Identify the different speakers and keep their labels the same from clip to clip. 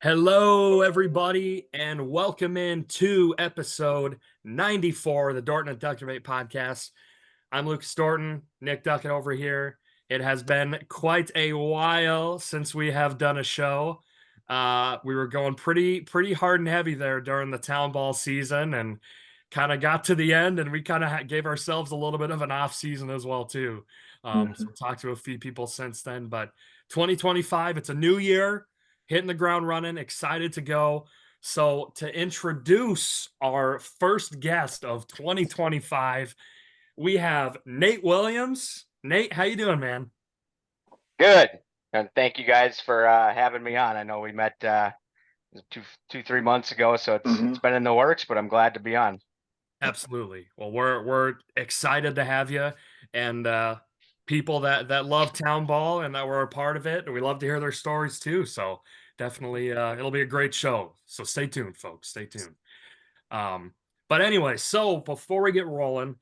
Speaker 1: Hello, everybody, and welcome in to episode 94 of the Dorton and Doetkott podcast. I'm Lucas Dorton, Nick Doetkott over here. It has been quite a while since we have done a show. We were going pretty hard and heavy there during the Townball season, and kind of got to the end, and we kind of gave ourselves a little bit of an off season as well too. So
Speaker 2: Mhm.
Speaker 1: talked to a few people since then, but 2025, it's a new year, hitting the ground running, excited to go. So to introduce our first guest of 2025, we have Nate Williams. Nate, how you doing, man?
Speaker 3: Good. And thank you guys for having me on. I know we met 3 months ago, so it's
Speaker 2: Mhm.
Speaker 3: it's been in the works, but I'm glad to be on.
Speaker 1: Absolutely. Well, we're excited to have you, and people that love Town Ball and that were a part of it, and we love to hear their stories too. So definitely, it'll be a great show. So stay tuned, folks. Stay tuned. Um, but anyway, so before we get rolling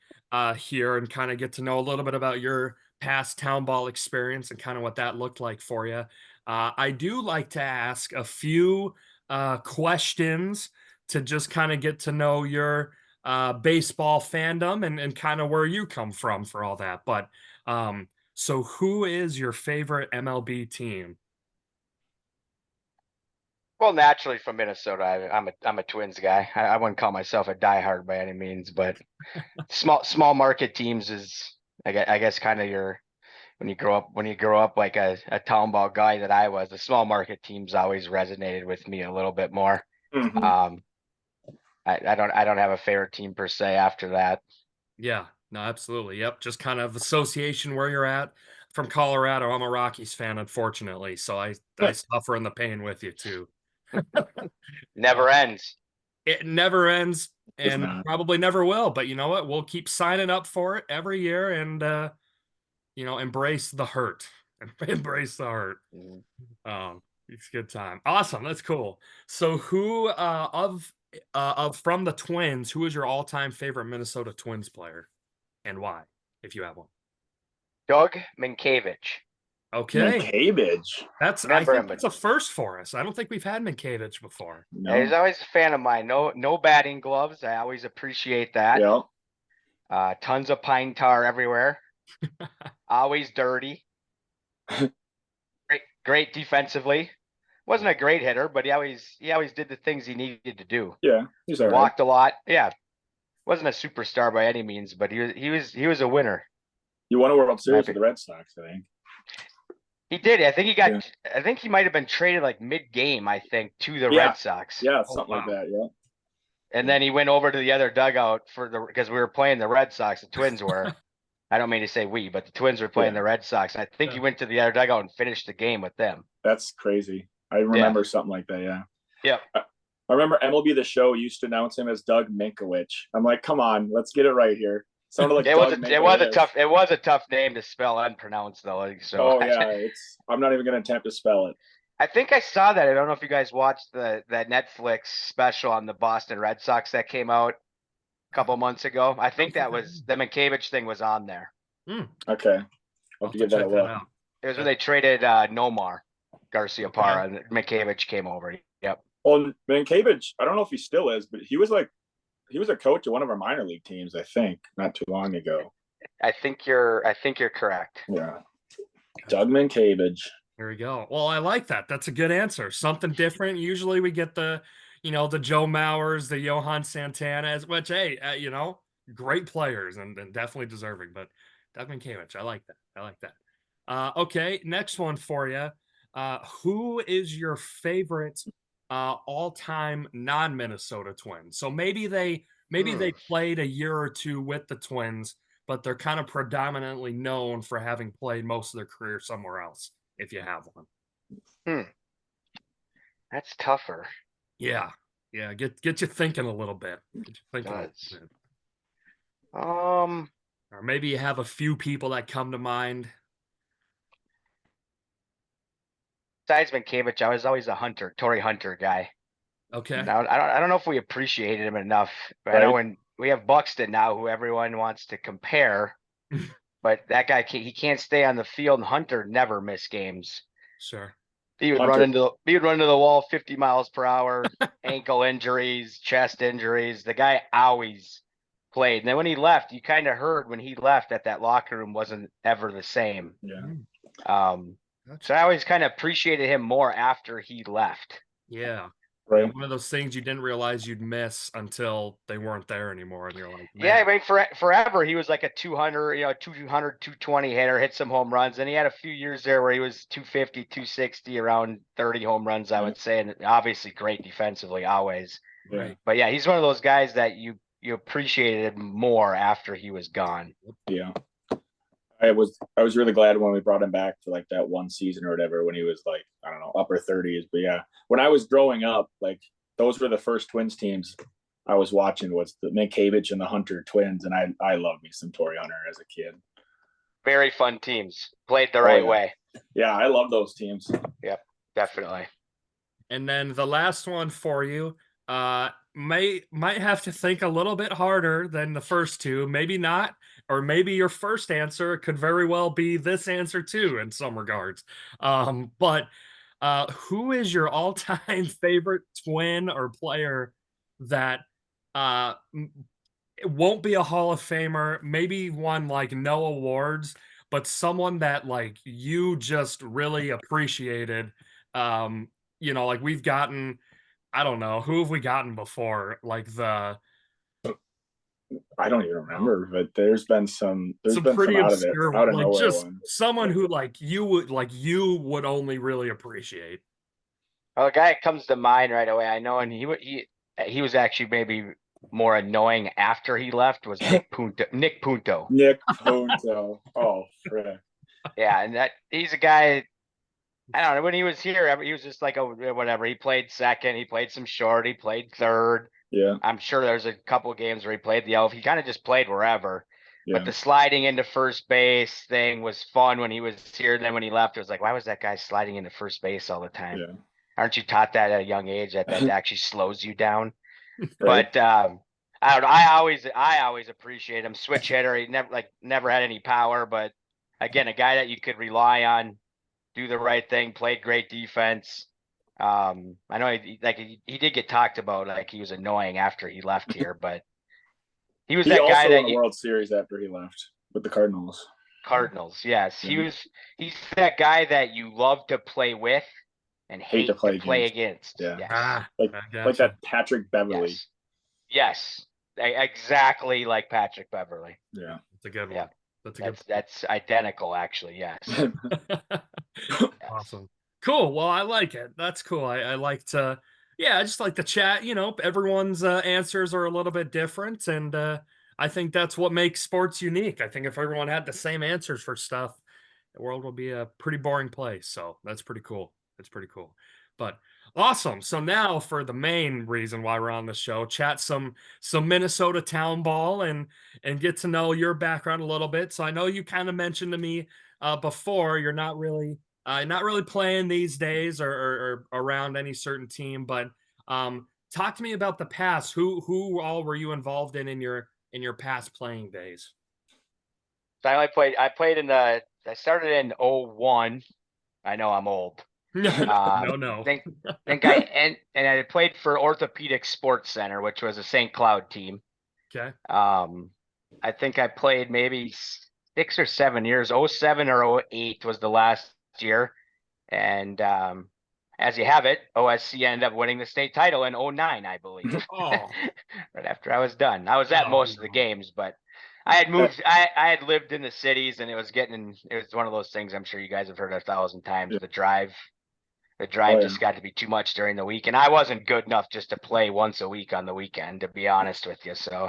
Speaker 1: here and kind of get to know a little bit about your past Town Ball experience and kind of what that looked like for you, I do like to ask a few questions to just kind of get to know your baseball fandom and kind of where you come from for all that. But so who is your favorite MLB team?
Speaker 3: Well, naturally from Minnesota, I'm a Twins guy. I wouldn't call myself a diehard by any means, but small market teams is I guess kind of your when you grow up like a town ball guy that I was. The small market teams always resonated with me a little bit more.
Speaker 2: Mhm.
Speaker 3: Um, I don't have a favorite team per se after that.
Speaker 1: Yeah, no, absolutely. Yep. Just kind of association where you're at. From Colorado, I'm a Rockies fan, unfortunately. So I suffer in the pain with you too. Uh,
Speaker 3: Never ends.
Speaker 1: it never ends
Speaker 2: It's
Speaker 1: and
Speaker 2: not.
Speaker 1: probably never will. But you know what? We'll keep signing up for it every year and embrace the hurt. Embrace the hurt.
Speaker 3: Mhm.
Speaker 1: It's a good time. Awesome. That's cool. So who of from the Twins, who is your all-time favorite Minnesota Twins player and why, if you have one?
Speaker 3: Doug Minkiewicz.
Speaker 1: Okay.
Speaker 2: Cabbage.
Speaker 1: I
Speaker 3: Remember
Speaker 1: think
Speaker 3: him, but
Speaker 1: that's a first for us. I don't think we've had Minkiewicz before.
Speaker 3: he's
Speaker 2: No.
Speaker 3: always a fan of mine. No batting gloves. I always appreciate that.
Speaker 2: Yeah.
Speaker 3: Tons of pine tar everywhere. Always dirty. Great defensively. Wasn't a great hitter, but he always did the things he needed to do.
Speaker 2: Yeah. He's all right.
Speaker 3: Walked a lot. Yeah, wasn't a superstar by any means, but he was a winner.
Speaker 2: You won a World
Speaker 3: My
Speaker 2: Series with the Red Sox, I think.
Speaker 3: He did. I think he got.
Speaker 2: Yeah.
Speaker 3: I think he might have been traded like mid-game. I think to the
Speaker 2: Yeah.
Speaker 3: Red Sox.
Speaker 2: Yeah.
Speaker 1: Oh
Speaker 2: Something like
Speaker 1: wow.
Speaker 2: that. Yeah.
Speaker 3: And then he went over to the other dugout because we were playing the Red Sox. The Twins were. I don't mean to say we, but the Twins were playing
Speaker 2: Yeah.
Speaker 3: the Red Sox. I think he
Speaker 1: Yeah.
Speaker 3: went to the other dugout and finished the game with them.
Speaker 2: That's crazy. I
Speaker 3: Yeah.
Speaker 2: remember something like that. Yeah.
Speaker 3: Yep.
Speaker 2: I remember MLB The Show used to announce him as Doug Minkowicz. I'm like, come on, let's get it right here. Sounded like
Speaker 3: It was
Speaker 2: Doug
Speaker 3: a tough name to spell and pronounce though. Like, so
Speaker 2: Oh yeah, I'm not even gonna attempt to spell it.
Speaker 3: I think I saw that. I don't know if you guys watched that Netflix special on the Boston Red Sox that came out a couple months ago. I think that was the Minkiewicz thing was on there.
Speaker 1: Hmm.
Speaker 2: Okay.
Speaker 1: I'll
Speaker 2: I'll
Speaker 1: have
Speaker 2: have to
Speaker 1: to
Speaker 2: give that a
Speaker 1: check that
Speaker 2: look.
Speaker 1: out.
Speaker 3: It was when they traded Nomar Garcia
Speaker 1: Okay.
Speaker 3: Parra and Minkiewicz came over. Yep.
Speaker 2: Well, Mankiewicz, I don't know if he still is, but he was a coach of one of our minor league teams, I think, not too long ago.
Speaker 3: I think you're correct.
Speaker 2: Yeah. Doug Mankiewicz.
Speaker 1: There we go. Well, I like that. That's a good answer. Something different. Usually we get the Joe Mauers, the Johan Santanas, which, hey, great players and definitely deserving. But Doug Minkiewicz, I like that. I like that. Okay, next one for you. Who is your favorite all-time non-Minnesota Twin? So maybe they played a year or two with the Twins, but they're kind of predominantly known for having played most of their career somewhere else, if you have one.
Speaker 3: That's tougher.
Speaker 1: Yeah. Yeah. Get you thinking a little bit. Get you thinking a little
Speaker 3: Does.
Speaker 1: bit.
Speaker 3: Um,
Speaker 1: Or maybe you have a few people that come to mind.
Speaker 3: besides Minkiewicz, I was always a Torrey Hunter guy.
Speaker 1: Okay.
Speaker 3: Now I don't know if we appreciated him enough. But I know
Speaker 2: Right.
Speaker 3: when we have Buxton now, who everyone wants to compare, but that guy he can't stay on the field. And Hunter never missed games.
Speaker 1: Sure.
Speaker 3: He would run into the wall 50 miles per hour, ankle injuries, chest injuries. The guy always played. And then when he left, you kind of heard when he left that locker room wasn't ever the same.
Speaker 2: Yeah.
Speaker 3: So I always kind of appreciated him more after he left.
Speaker 1: Yeah.
Speaker 2: Right.
Speaker 1: Yeah, one of those things you didn't realize you'd miss until they weren't there anymore. And you're like, man.
Speaker 3: Yeah, I mean, forever he was like a 200, 220 hitter, hit some home runs. And he had a few years there where he was 250, 260, around 30 home runs, I would say. And obviously great defensively always.
Speaker 2: Right.
Speaker 3: But yeah, he's one of those guys that you appreciated more after he was gone.
Speaker 2: Yeah. I was really glad when we brought him back for like that one season or whatever, when he was like, I don't know, upper 30s. But yeah, when I was growing up, like those were the first Twins teams I was watching, was the Minkavich and the Hunter twins. And I loved me some Torrey Hunter as a kid.
Speaker 3: Very fun teams. Played the right way.
Speaker 2: Yeah, I love those teams.
Speaker 3: Yep, definitely.
Speaker 1: And then the last one for you, might have to think a little bit harder than the first two. Maybe not, or maybe your first answer could very well be this answer too in some regards. But who is your all-time favorite Twin or player that it won't be a Hall of Famer, maybe won like no awards, but someone that like you just really appreciated? Like we've gotten, I don't know, who have we gotten before? Like
Speaker 2: I don't even remember, but there's been some
Speaker 1: pretty
Speaker 2: out of
Speaker 1: obscure,
Speaker 2: out of
Speaker 1: like
Speaker 2: nowhere
Speaker 1: just
Speaker 2: ones.
Speaker 1: someone who you would only really appreciate.
Speaker 3: Well, the guy that comes to mind right away, I know, and he was actually maybe more annoying after he left, was Nick Punto.
Speaker 2: Nick Punto. Oh, frick.
Speaker 3: Yeah, and he's a guy. I don't know, when he was here, he was just like whatever. He played second, he played some short, he played third.
Speaker 2: Yeah.
Speaker 3: I'm sure there's a couple of games where he played the elf. He kind of just played wherever.
Speaker 2: Yeah.
Speaker 3: But the sliding into first base thing was fun when he was here. Then when he left, it was like, why was that guy sliding into first base all the time?
Speaker 2: Yeah.
Speaker 3: Aren't you taught that at a young age that actually slows you down?
Speaker 2: Right.
Speaker 3: But I don't know. I always appreciate him. Switch hitter. He never had any power, but again, a guy that you could rely on, do the right thing, played great defense. I know he did get talked about, like he was annoying after he left here, but he was that guy that
Speaker 2: won a World Series after he left with the Cardinals.
Speaker 3: Cardinals, yes.
Speaker 2: Yeah.
Speaker 3: He's that guy that you love to play with and hate to play against.
Speaker 2: Yeah.
Speaker 3: Yes.
Speaker 2: Like that Patrick Beverly.
Speaker 3: Yes. Exactly like Patrick Beverly.
Speaker 2: Yeah.
Speaker 1: That's a good one.
Speaker 3: Yeah.
Speaker 1: That's
Speaker 3: That's identical, actually. Yes.
Speaker 1: Awesome. Cool. Well, I like it. That's cool. I like to, I just like to chat. Everyone's answers are a little bit different, and I think that's what makes sports unique. I think if everyone had the same answers for stuff, the world would be a pretty boring place. So that's pretty cool. That's pretty cool. But awesome. So now for the main reason why we're on the show, chat some Minnesota Townball and get to know your background a little bit. So I know you kind of mentioned to me before you're not really playing these days or around any certain team, but talk to me about the past. Who all were you involved in your past playing days?
Speaker 3: So I started in 01. I know I'm old.
Speaker 1: No.
Speaker 3: And I played for Orthopedic Sports Center, which was a St. Cloud team.
Speaker 1: Okay.
Speaker 3: I think I played maybe 6 or 7 years. 07 or 08 was the last year. And as you have it, OSC ended up winning the state title in 09, I believe.
Speaker 1: Oh.
Speaker 3: Right after I was done. I was at most of the games, but I had moved. I had lived in the cities, and it was one of those things I'm sure you guys have heard 1,000 times. The drive just got to be too much during the week, and I wasn't good enough just to play once a week on the weekend, to be honest with you. So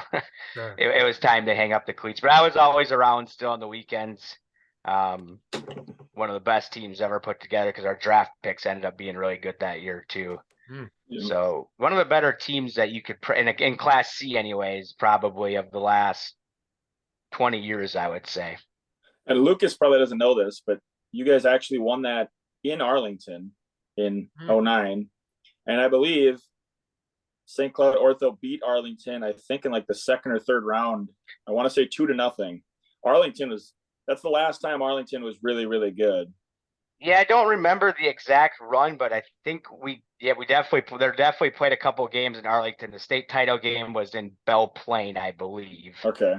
Speaker 1: Sure.
Speaker 3: it was time to hang up the cleats. But I was always around still on the weekends. One of the best teams ever put together, because our draft picks ended up being really good that year too.
Speaker 2: Yeah.
Speaker 3: So one of the better teams that you could in Class C anyways, probably of the last 20 years, I would say.
Speaker 2: And Lucas probably doesn't know this, but you guys actually won that in Arlington in 09. And I believe St. Cloud Ortho beat Arlington, I think, in like the second or third round. I want to say 2-0. That's the last time Arlington was really, really good.
Speaker 3: Yeah, I don't remember the exact run, but I think we definitely played a couple games in Arlington. The state title game was in Belle Plaine, I believe.
Speaker 2: Okay.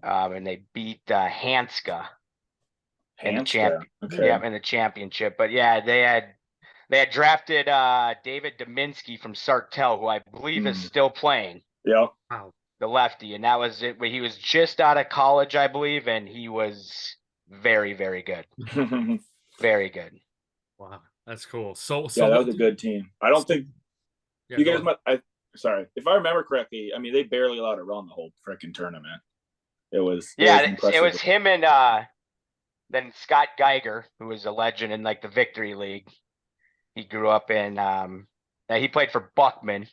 Speaker 3: And they beat Hanska in the
Speaker 2: Hanska.
Speaker 3: yeah,
Speaker 2: Okay.
Speaker 3: in the championship. But yeah, they had drafted David Dominski from Sartell, who I believe is
Speaker 2: Mm.
Speaker 3: still playing,
Speaker 2: Yeah.
Speaker 1: Wow.
Speaker 3: the lefty, and that was it. He was just out of college, I believe, and he was very, very good. Very good.
Speaker 1: Wow. That's cool. So
Speaker 2: Yeah, that
Speaker 1: what
Speaker 2: was a good team. I don't think
Speaker 1: yeah,
Speaker 2: you
Speaker 1: go
Speaker 2: guys
Speaker 1: ahead.
Speaker 2: might. Sorry, if I remember correctly. I mean, they barely allowed to run the whole freaking tournament. It was
Speaker 3: Yeah, it
Speaker 2: impressive.
Speaker 3: was him and then Scott Geiger, who was a legend in like the Victory League. He grew up in he played for Buckman,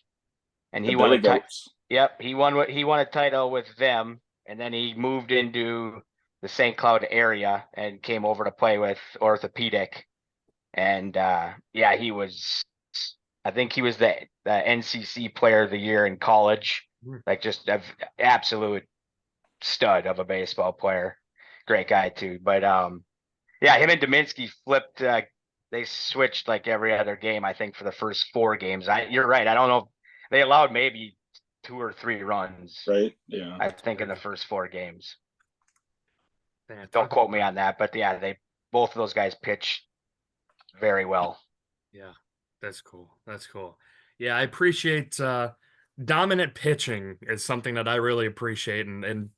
Speaker 3: and
Speaker 2: The
Speaker 3: he won
Speaker 2: Billy
Speaker 3: a title.
Speaker 2: Goats.
Speaker 3: Yep, he won a title with them, and then he moved into the St. Cloud area and came over to play with Orthopedic. And yeah, I think he was the NCC Player of the Year in college,
Speaker 1: Hmm.
Speaker 3: like just an absolute stud of a baseball player. Great guy too. But yeah, him and Dominski flipped. They switched like every other game, I think, for the first 4 games. You're right. I don't know. They allowed maybe 2 or 3 runs,
Speaker 2: Right? Yeah.
Speaker 3: I think, in the first 4 games.
Speaker 1: Man,
Speaker 3: Don't
Speaker 1: talk
Speaker 3: quote me on that, but yeah, both of those guys pitched very well.
Speaker 1: Yeah, that's cool. That's cool. Yeah, I appreciate dominant pitching is something that I really appreciate, and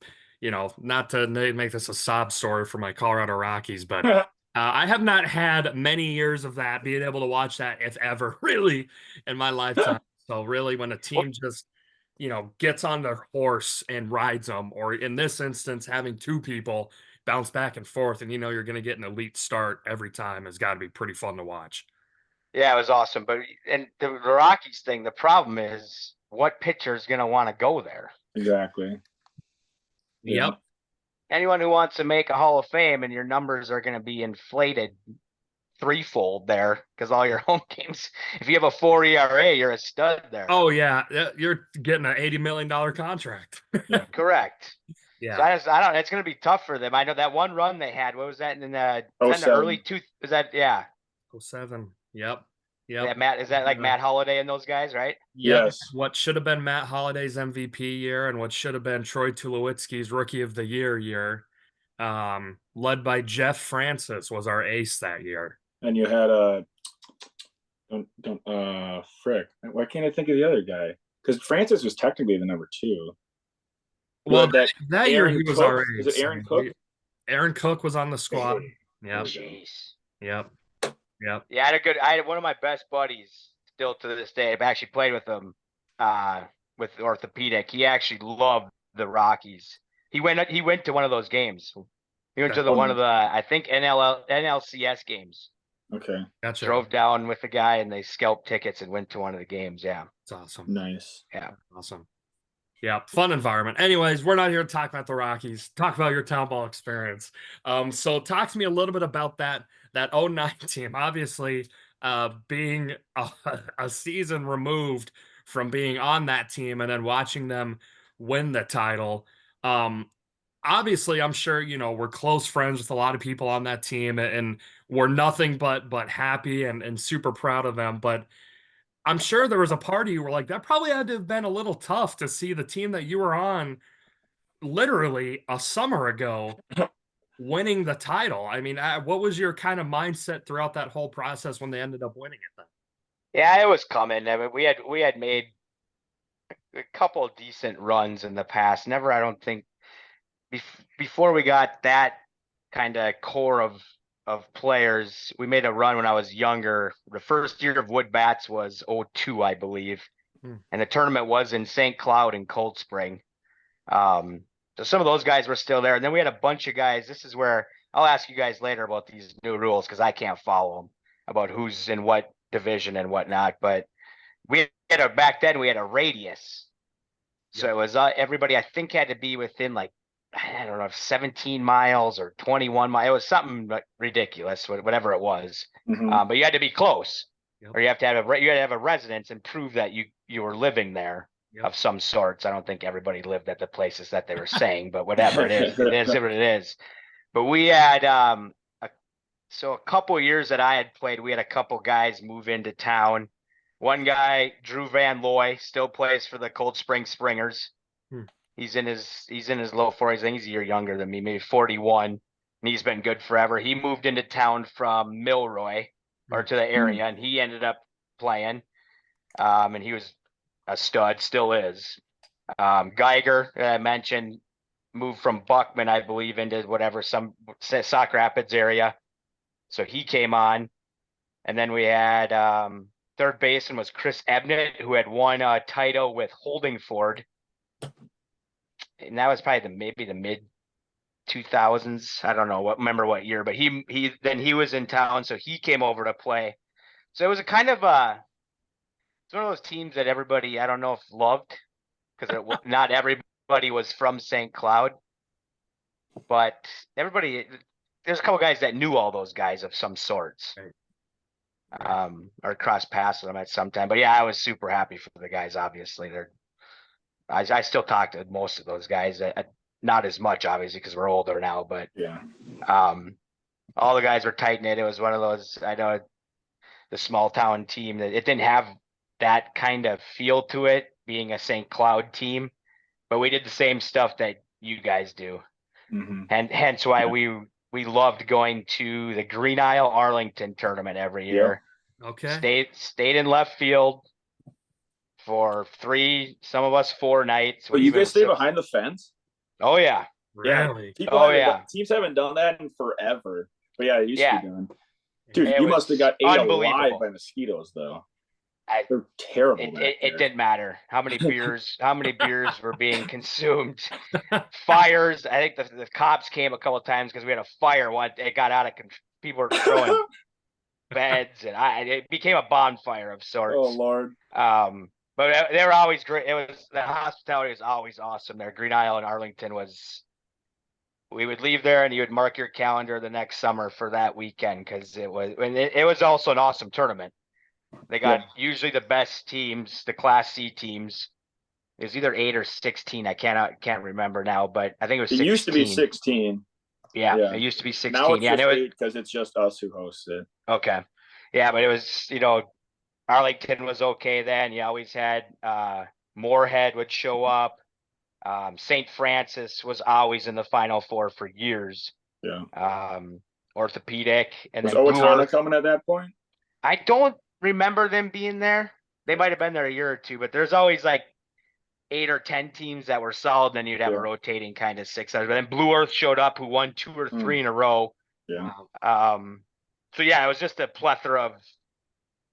Speaker 1: not to make this a sob story for my Colorado Rockies, but I have not had many years of that, being able to watch that, if ever, really, in my lifetime. So really, when a
Speaker 3: Well,
Speaker 1: team just gets on their horse and rides them, or in this instance, having two people bounce back and forth, and you're going to get an elite start every time, has got to be pretty fun to watch.
Speaker 3: yeah, it was awesome. But and the Rockies thing, the problem is what pitcher is going to want to go there?
Speaker 2: Exactly. Yeah.
Speaker 1: Yep.
Speaker 3: Anyone who wants to make a Hall of Fame, and your numbers are going to be inflated threefold there because all your home games. If you have a 4 ERA, you're a stud there.
Speaker 1: Oh yeah, you're getting an $80 million contract.
Speaker 3: Correct. So
Speaker 1: Yeah.
Speaker 3: I don't. It's going to be tough for them. I know that one run they had. What was that in the? Was
Speaker 2: Oh,
Speaker 3: that in the early
Speaker 2: 07.
Speaker 3: two? Is that yeah?
Speaker 1: 07. Yep.
Speaker 3: Yeah,
Speaker 1: Yep.
Speaker 3: Matt. Is that like Matt Holiday and those guys, right?
Speaker 1: Yep.
Speaker 2: Yes.
Speaker 1: What should have been Matt Holiday's MVP year, and what should have been Troy Tulowitzki's Rookie of the Year, led by Jeff Francis, was our ace that year.
Speaker 2: And you had a don't frick. Why can't I think of the other guy? Because Francis was technically the number 2.
Speaker 1: Well,
Speaker 2: That
Speaker 1: that year
Speaker 2: Aaron
Speaker 1: he was
Speaker 2: Cook.
Speaker 1: our
Speaker 2: Is
Speaker 1: ace.
Speaker 2: it Aaron Cook?
Speaker 1: Aaron Cook was on the squad.
Speaker 3: Oh,
Speaker 1: Yep.
Speaker 3: jeez.
Speaker 1: Yep. Yep.
Speaker 3: Yeah, I had one of my best buddies still to this day. I've actually played with him, with Orthopedic. He actually loved the Rockies. He went to one of those games. He went to one of the, I think, NLCS games.
Speaker 2: Okay.
Speaker 1: Gotcha.
Speaker 3: Drove down with the guy and they scalped tickets and went to one of the games. Yeah.
Speaker 1: It's awesome.
Speaker 2: Nice.
Speaker 3: Yeah.
Speaker 1: Awesome. Yeah, fun environment. Anyways, we're not here to talk about the Rockies. Talk about your Townball experience. So talk to me a little bit about that '09 team. Obviously, being a season removed from being on that team and then watching them win the title. Obviously, I'm sure we're close friends with a lot of people on that team, and we're nothing but happy and super proud of them. But I'm sure there was a part of you where like that probably had to have been a little tough to see the team that you were on literally a summer ago winning the title. I mean, what was your kind of mindset throughout that whole process when they ended up winning it then?
Speaker 3: Yeah, it was coming. I mean, we had made a couple of decent runs in the past. Never, I don't think, before we got that kind of core of players, we made a run when I was younger. The first year of Wood Bats was '02, I believe. And the tournament was in St. Cloud in Cold Spring. So some of those guys were still there. And then we had a bunch of guys. This is where I'll ask you guys later about these new rules because I can't follow them, about who's in what division and whatnot. But we had back then we had a radius. So it was everybody, I think, had to be within like, I don't know, 17 miles or 21 miles. It was something ridiculous, whatever it was.
Speaker 2: Mhm.
Speaker 3: But you had to be close,
Speaker 1: Yep.
Speaker 3: or you had to have a residence and prove that you were living there of some sorts. I don't think everybody lived at the places that they were saying, but whatever it is what it is. But we had So a couple years that I had played, we had a couple guys move into town. One guy, Drew Van Looy, still plays for the Cold Spring Springers.
Speaker 1: Hmm.
Speaker 3: He's in his low 40s. I think he's a year younger than me, maybe 41. And he's been good forever. He moved into town from Milroy or to the area, and he ended up playing. And he was a stud, still is. Geiger, that I mentioned, moved from Buckman, I believe, into whatever, some Sauk Rapids area. So he came on. And then we had third baseman was Chris Ebnett, who had won a title with Holdingford. And that was probably maybe the mid 2000s. I don't know remember what year, but he was in town, so he came over to play. So it was a kind of it's one of those teams that everybody, I don't know if loved, because not everybody was from St. Cloud, but there's a couple guys that knew all those guys of some sorts.
Speaker 1: Right.
Speaker 3: Or cross paths with them at some time. But yeah, I was super happy for the guys. Obviously, I still talk to most of those guys. Not as much, obviously, because we're older now. But
Speaker 2: Yeah.
Speaker 3: all the guys were tight knit. It was one of those. I know the small town team that it didn't have that kind of feel to it, being a St. Cloud team. But we did the same stuff that you guys do, and hence why we loved going to the Green Isle Arlington tournament every year.
Speaker 1: Yep. Okay.
Speaker 3: Stayed in left field for 3, some of us 4 nights.
Speaker 2: But you guys stay behind the fence?
Speaker 3: Oh yeah.
Speaker 1: Really?
Speaker 2: Yeah. Teams haven't done that in forever. But yeah, it used to be done. Dude, you must have got ate alive by mosquitoes though. They're terrible.
Speaker 3: It didn't matter how many beers were being consumed. Fires. I think the cops came a couple of times because we had a fire. It got out of control. People were throwing beds, and it became a bonfire of sorts.
Speaker 2: Oh Lord.
Speaker 3: But they were always great. The hospitality was always awesome there. Green Isle and Arlington was. We would leave there, and you would mark your calendar the next summer for that weekend because it was also an awesome tournament. They got usually the best teams, the Class C teams. It was either 8 or 16. I can't remember now, but I think it was 16.
Speaker 2: It used to be 16.
Speaker 3: Yeah, it used to be 16.
Speaker 2: Now it's just 8 because it's just us who host it.
Speaker 3: Okay. Yeah, but it was, Arlington was okay then. You always had Moorhead would show up. St. Francis was always in the Final Four for years.
Speaker 2: Yeah.
Speaker 3: Orthopedic. And
Speaker 2: was
Speaker 3: then
Speaker 2: Owatonna coming at that point?
Speaker 3: I don't remember them being there. They might have been there a year or two, but there's always like 8 or 10 teams that were solid. Then you'd have a rotating kind of 6. But then Blue Earth showed up, who won 2 or 3 in a row.
Speaker 2: Yeah.
Speaker 3: So yeah, it was just a plethora of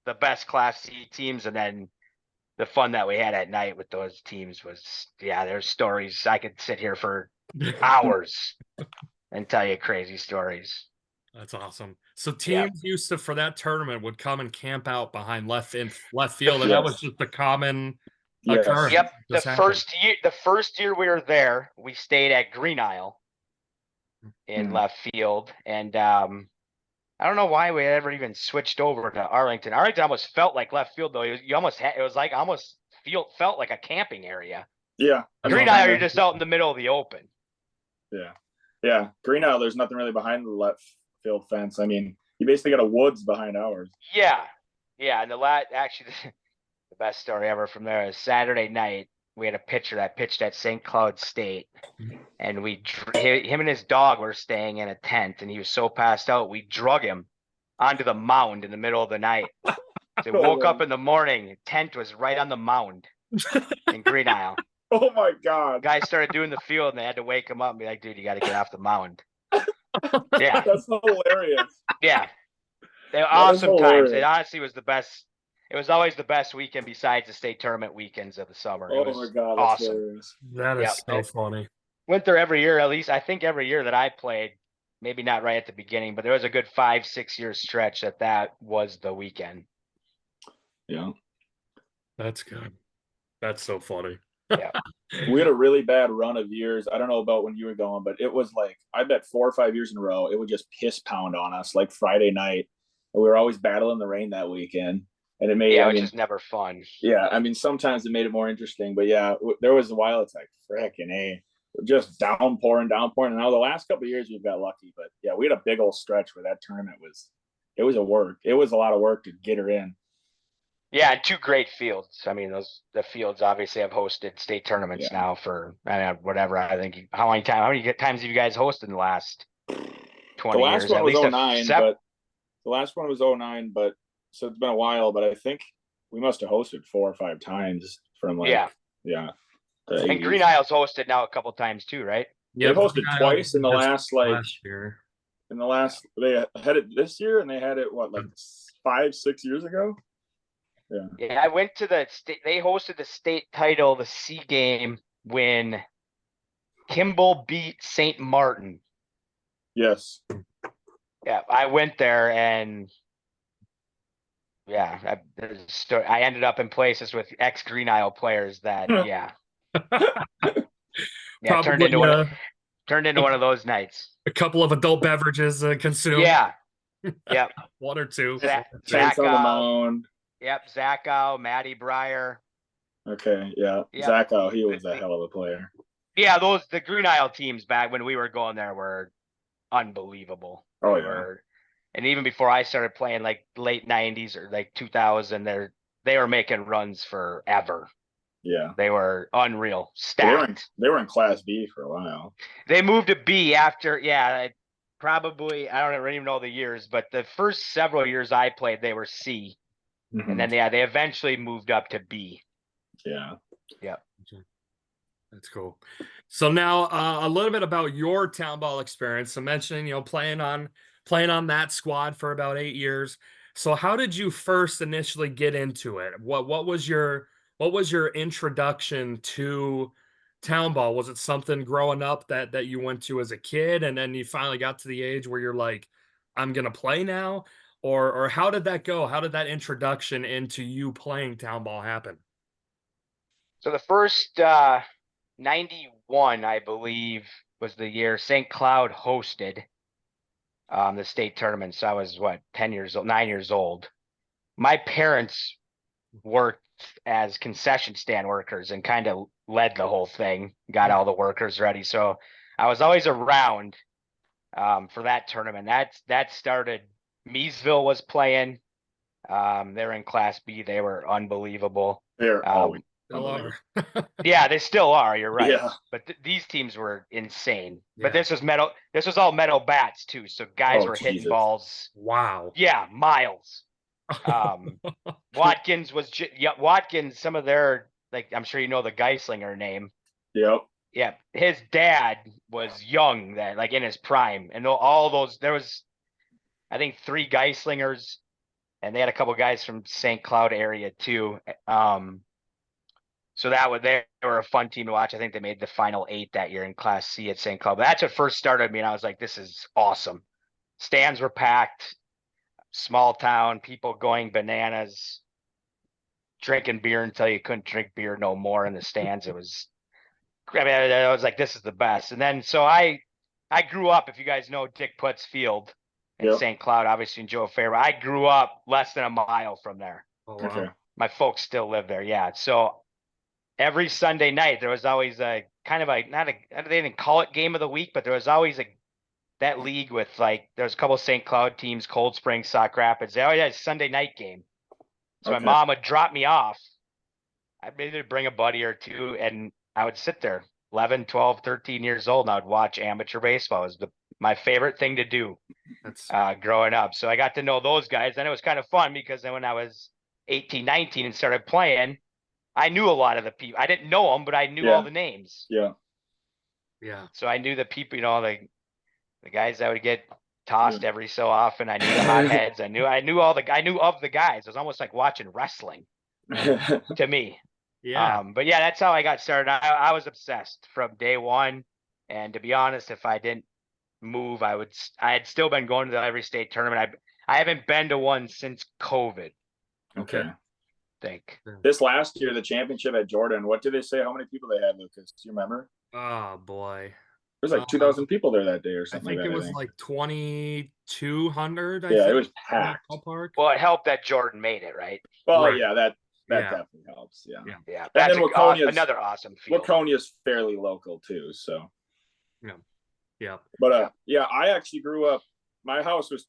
Speaker 3: the best Class C teams, and then the fun that we had at night with those teams was, there's stories. I could sit here for hours and tell you crazy stories.
Speaker 1: That's awesome. So teams used to, for that tournament, would come and camp out behind left field, and that was just a common occurrence.
Speaker 3: Yep. The first year we were there, we stayed at Green Isle in left field, and I don't know why we ever even switched over to Arlington. Arlington almost felt like left field, though. Felt like a camping area.
Speaker 2: Yeah.
Speaker 3: Green Isle, you're just out in the middle of the open.
Speaker 2: Yeah. Yeah. Green Isle, there's nothing really behind the left field fence. I mean, you basically got a woods behind ours.
Speaker 3: Yeah. Yeah. And actually, the best story ever from there is Saturday night. We had a pitcher that pitched at St. Cloud State, and him and his dog were staying in a tent, and he was so passed out, we drug him onto the mound in the middle of the night. So he woke up in the morning, tent was right on the mound in Green Isle.
Speaker 2: Oh my God.
Speaker 3: Guys started doing the field, and they had to wake him up and be like, dude, you got to get off the mound. Yeah.
Speaker 2: That's hilarious.
Speaker 3: Yeah. They were awesome times. It honestly was the best. It was always the best weekend besides the state tournament weekends of the summer.
Speaker 2: Oh my God, that's
Speaker 3: awesome.
Speaker 2: Hilarious.
Speaker 1: That is so funny.
Speaker 3: Went there every year, at least. I think every year that I played, maybe not right at the beginning, but there was a good 5-6 year stretch that was the weekend.
Speaker 2: Yeah.
Speaker 1: That's good. That's so funny.
Speaker 3: Yeah.
Speaker 2: We had a really bad run of years. I don't know about when you were going, but it was like, I bet 4 or 5 years in a row, it would just piss pound on us like Friday night. And we were always battling the rain that weekend. And it made
Speaker 3: which is never fun.
Speaker 2: Yeah, I mean, sometimes it made it more interesting, but there was a while it's like frickin' just downpouring. And now the last couple of years we've got lucky, but yeah, we had a big old stretch where that tournament was it was a lot of work to get her in.
Speaker 3: Yeah, and two great fields. I mean, the fields obviously have hosted state tournaments now for whatever. I think how many times have you guys hosted in the last 20
Speaker 2: the last
Speaker 3: years?
Speaker 2: one
Speaker 3: At
Speaker 2: was
Speaker 3: least
Speaker 2: 09, but the last one was 09, but so it's been a while, but I think we must have hosted 4 or 5 times from like
Speaker 3: yeah.
Speaker 2: The
Speaker 3: And
Speaker 2: 80s.
Speaker 3: Green Isle's hosted now a couple times too, right?
Speaker 2: They've hosted twice in the last
Speaker 1: year.
Speaker 2: They had it this year and they had it 5-6 years ago.
Speaker 3: Yeah, I went to the state. They hosted the state title, the C game, when Kimball beat St. Martin.
Speaker 2: Yes.
Speaker 3: Yeah, I went there and I ended up in places with ex Green Isle players that
Speaker 1: Probably
Speaker 3: turned into one of those nights.
Speaker 1: A couple of adult beverages consumed.
Speaker 3: Yeah. Yep.
Speaker 1: 1 or 2.
Speaker 2: Tanks on the mound.
Speaker 3: Yep. Zachow, Matty Breyer.
Speaker 2: Okay. Yeah. Yep. Zachow, he was a hell of a player.
Speaker 3: Yeah. The Green Isle teams back when we were going there were unbelievable.
Speaker 2: Oh, yeah.
Speaker 3: And even before I started playing, like late 90s or like 2000, they were making runs forever.
Speaker 2: Yeah.
Speaker 3: They were unreal. Stacked.
Speaker 2: They were in Class B for a while.
Speaker 3: They moved to B after, probably, I don't even know the years, but the first several years I played, they were C. Mm-hmm. And then, they eventually moved up to B.
Speaker 2: Yeah.
Speaker 3: Yep.
Speaker 1: That's cool. So now a little bit about your Townball experience. So mentioning, playing on that squad for about 8 years. So how did you first initially get into it? What was your introduction to Townball? Was it something growing up that you went to as a kid and then you finally got to the age where you're like, I'm going to play now? Or how did that go? How did that introduction into you playing Townball happen?
Speaker 3: So the first 91, I believe, was the year St. Cloud hosted the state tournament. So I was 9 years old. My parents worked as concession stand workers and kind of led the whole thing, got all the workers ready. So I was always around for that tournament. That started, Meesville was playing. They were in Class B. They were unbelievable.
Speaker 2: They're always
Speaker 1: still are.
Speaker 3: Yeah, they still are. You're right.
Speaker 2: Yeah.
Speaker 3: But these teams were insane.
Speaker 1: Yeah.
Speaker 3: But this was metal. This was all metal bats too. So guys were hitting balls.
Speaker 1: Wow.
Speaker 3: Yeah, miles. Watkins was Watkins. Some of their, like, I'm sure you know the Geislinger name.
Speaker 2: Yep.
Speaker 3: Yeah, his dad was young then, like in his prime, and all those. There was, I think, 3 Geislingers, and they had a couple guys from St. Cloud area too. So they were a fun team to watch. I think they made the final 8 that year in Class C at St. Cloud. But that's what first started me, and I was like, this is awesome. Stands were packed, small town, people going bananas, drinking beer until you couldn't drink beer no more in the stands. I was like, this is the best. And then so I grew up, if you guys know Dick Putt's Field in St. Cloud, obviously in Joe Fair. But I grew up less than a mile from there.
Speaker 1: Oh, wow.
Speaker 2: Okay.
Speaker 3: My folks still live there. Yeah. So every Sunday night, there was always a kind of they didn't call it game of the week, but there was always that league with there was a couple of St. Cloud teams, Cold Spring, Sauk Rapids. They always had a Sunday night game. So my mom would drop me off. I'd maybe bring a buddy or two, and I would sit there 11, 12, 13 years old, and I would watch amateur baseball. It was my favorite thing to do growing up. So I got to know those guys, and it was kind of fun because then when I was 18, 19 and started playing, I knew a lot of the people. I didn't know them, but I knew all the names.
Speaker 2: Yeah.
Speaker 1: Yeah.
Speaker 3: So I knew the people, the guys that would get tossed every so often. I knew the hotheads. I knew of the guys. It was almost like watching wrestling to me.
Speaker 1: Yeah.
Speaker 3: But yeah, that's how I got started. I was obsessed from day one. And to be honest, if I didn't move, I had still been going to the every state tournament. I haven't been to one since COVID.
Speaker 2: Okay.
Speaker 3: Think
Speaker 2: this last year, the championship at Jordan, what did they say? How many people they had, Lucas? Do you remember?
Speaker 1: Oh boy.
Speaker 2: There's like 2,000 people there that day or something.
Speaker 1: I think it was like 2,200.
Speaker 2: It was packed.
Speaker 3: Well, it helped that Jordan made it, right?
Speaker 2: Well,
Speaker 1: right.
Speaker 2: Yeah, that
Speaker 1: Yeah.
Speaker 2: definitely helps. Yeah.
Speaker 1: Yeah.
Speaker 3: Yeah,
Speaker 2: And
Speaker 3: that's
Speaker 2: then
Speaker 3: another awesome field.
Speaker 2: Waconia's fairly local too. So.
Speaker 1: Yeah. Yeah.
Speaker 2: But I actually grew up. My house was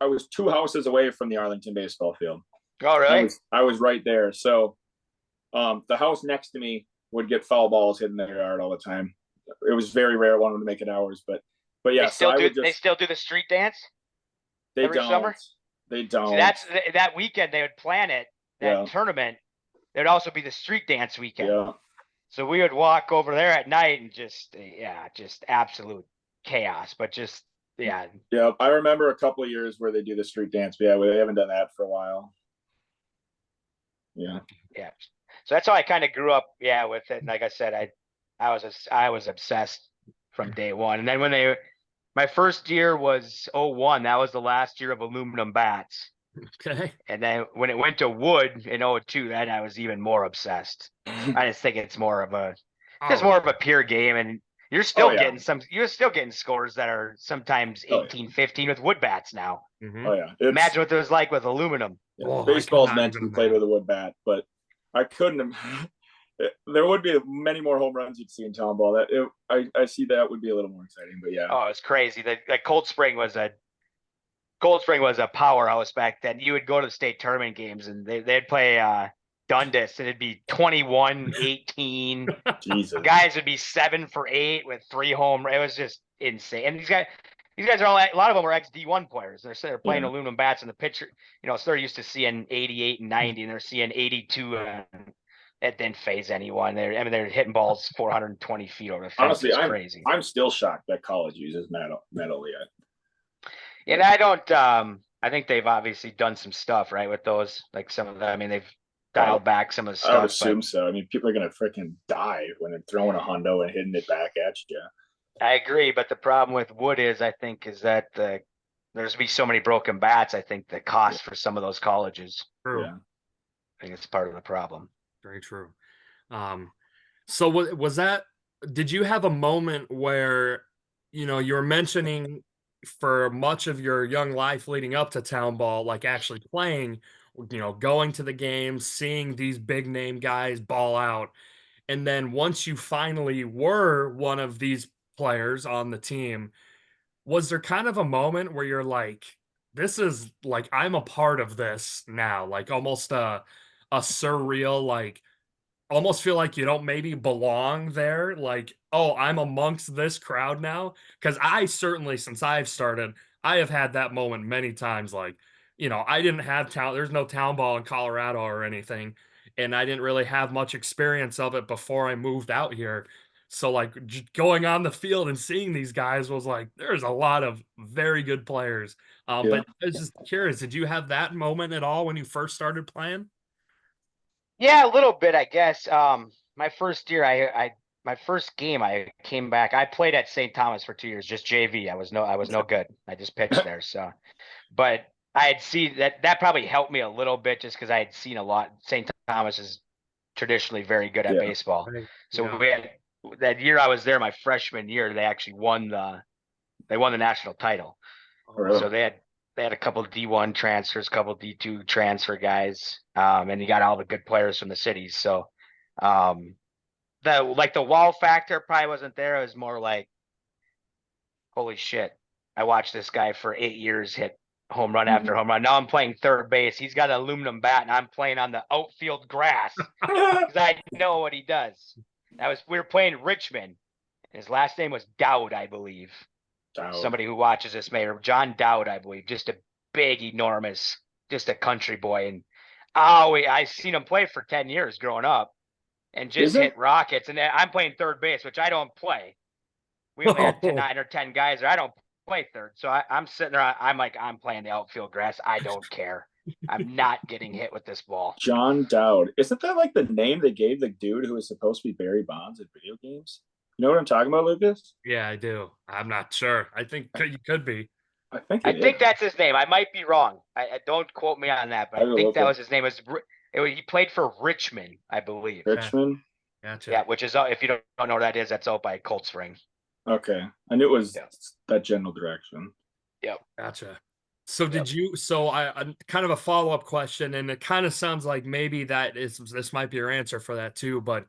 Speaker 2: I was 2 houses away from the Arlington baseball field.
Speaker 3: Oh, really?
Speaker 2: I was right there. So, the house next to me would get foul balls hit in their yard all the time. It was very rare one would make it ours, but yeah.
Speaker 3: They still do the street dance every summer.
Speaker 2: They don't.
Speaker 3: See, that's that weekend they would plan it. That tournament. There'd also be the street dance weekend.
Speaker 2: Yeah.
Speaker 3: So we would walk over there at night and just absolute chaos. But just
Speaker 2: Yeah. I remember a couple of years where they do the street dance. But yeah, they haven't done that for a while. Yeah.
Speaker 3: Yeah. So that's how I kind of grew up. Yeah, with it. And like I said, I was obsessed from day one. And then my first year was 01. That was the last year of aluminum bats.
Speaker 1: Okay.
Speaker 3: And then when it went to wood in 02, then I was even more obsessed. I just think it's more of a pure game, and you're still getting scores that are sometimes 18, 15 with wood bats now.
Speaker 1: Mm-hmm.
Speaker 2: Oh yeah.
Speaker 3: Imagine what it was like with aluminum.
Speaker 2: Yeah. Oh, baseball's meant to be played with a wood bat, but I couldn't have. There would be many more home runs you'd see in Townball. I see that would be a little more exciting, but yeah.
Speaker 3: Oh, it's crazy. That Cold Spring was a powerhouse back then. You would go to the state tournament games and they'd play Dundas and it'd be 21-18.
Speaker 2: Jesus.
Speaker 3: Guys would be 7 for 8 with 3 home. It was just insane. And these guys are a lot of them are ex D1 players. They're playing aluminum bats in the pitcher. So they're used to seeing 88 and 90, and they're seeing 82. It didn't phase anyone. They're hitting balls 420 feet over the fence.
Speaker 2: Honestly,
Speaker 3: it's crazy.
Speaker 2: I'm still shocked that college uses metal yet.
Speaker 3: And I don't. I think they've obviously done some stuff right with those. Like some of them. They've dialed back some of the stuff.
Speaker 2: I would assume so. People are gonna freaking die when they're throwing a hundo and hitting it back at you.
Speaker 3: I agree, but the problem with wood is that there's gonna be so many broken bats. I think the cost for some of those colleges.
Speaker 1: True.
Speaker 2: Yeah.
Speaker 3: I think it's part of the problem.
Speaker 1: Very true. So was that? Did you have a moment where you were mentioning for much of your young life leading up to Townball, like actually playing, going to the games, seeing these big name guys ball out, and then once you finally were one of these players on the team, was there kind of a moment where you're like, this is like I'm a part of this now, like almost a surreal, like almost feel like you don't maybe belong there, like, oh, I'm amongst this crowd now? Because I certainly, since I've started, I have had that moment many times. Like, I didn't have there's no town ball in Colorado or anything, and I didn't really have much experience of it before I moved out here. So like going on the field and seeing these guys was like, there's a lot of very good players. But I was just curious, did you have that moment at all when you first started playing?
Speaker 3: Yeah, a little bit, I guess. My first year, my first game, I came back. I played at St. Thomas for 2 years, just JV. I was no good. I just pitched there. So, but I had seen that probably helped me a little bit just because I had seen a lot. St. Thomas is traditionally very good at baseball.
Speaker 1: Right.
Speaker 3: So we had that year I was there, my freshman year, they actually won the national title.
Speaker 2: Oh, really?
Speaker 3: So they had a couple of D1 transfers, a couple of D2 transfer guys, and you got all the good players from the cities. So the wow factor probably wasn't there. It was more like, holy shit, I watched this guy for 8 years hit home run after home run. Now I'm playing third base. He's got an aluminum bat, and I'm playing on the outfield grass because I know what he does. We were playing Richmond. His last name was Dowd, I believe.
Speaker 2: Dowd.
Speaker 3: Somebody who watches this may, or John Dowd, I believe. Just a big, enormous, just a country boy. And I seen him play for 10 years growing up, and just hit rockets. And I'm playing third base, which I don't play. We only had 9 or 10 guys there. I don't play third, so I'm sitting there. I'm like, I'm playing the outfield grass. I don't care. I'm not getting hit with this ball.
Speaker 2: John Dowd. Isn't that like the name they gave the dude who was supposed to be Barry Bonds in video games? You know what I'm talking about, Lucas?
Speaker 1: Yeah, I do. I'm not sure. I think you could be.
Speaker 2: I think
Speaker 3: that's his name. I might be wrong. I don't quote me on that, but I think that was his name. He played for Richmond, I believe.
Speaker 2: Richmond?
Speaker 1: Gotcha.
Speaker 3: Yeah, which is, if you don't know what that is, that's out by Cold Spring.
Speaker 2: Okay. I knew it was that general direction.
Speaker 3: Yep.
Speaker 1: Gotcha. So
Speaker 2: Yep.
Speaker 1: did you so I kind of a follow-up question, and it kinda sounds like maybe that is this might be your answer for that too, but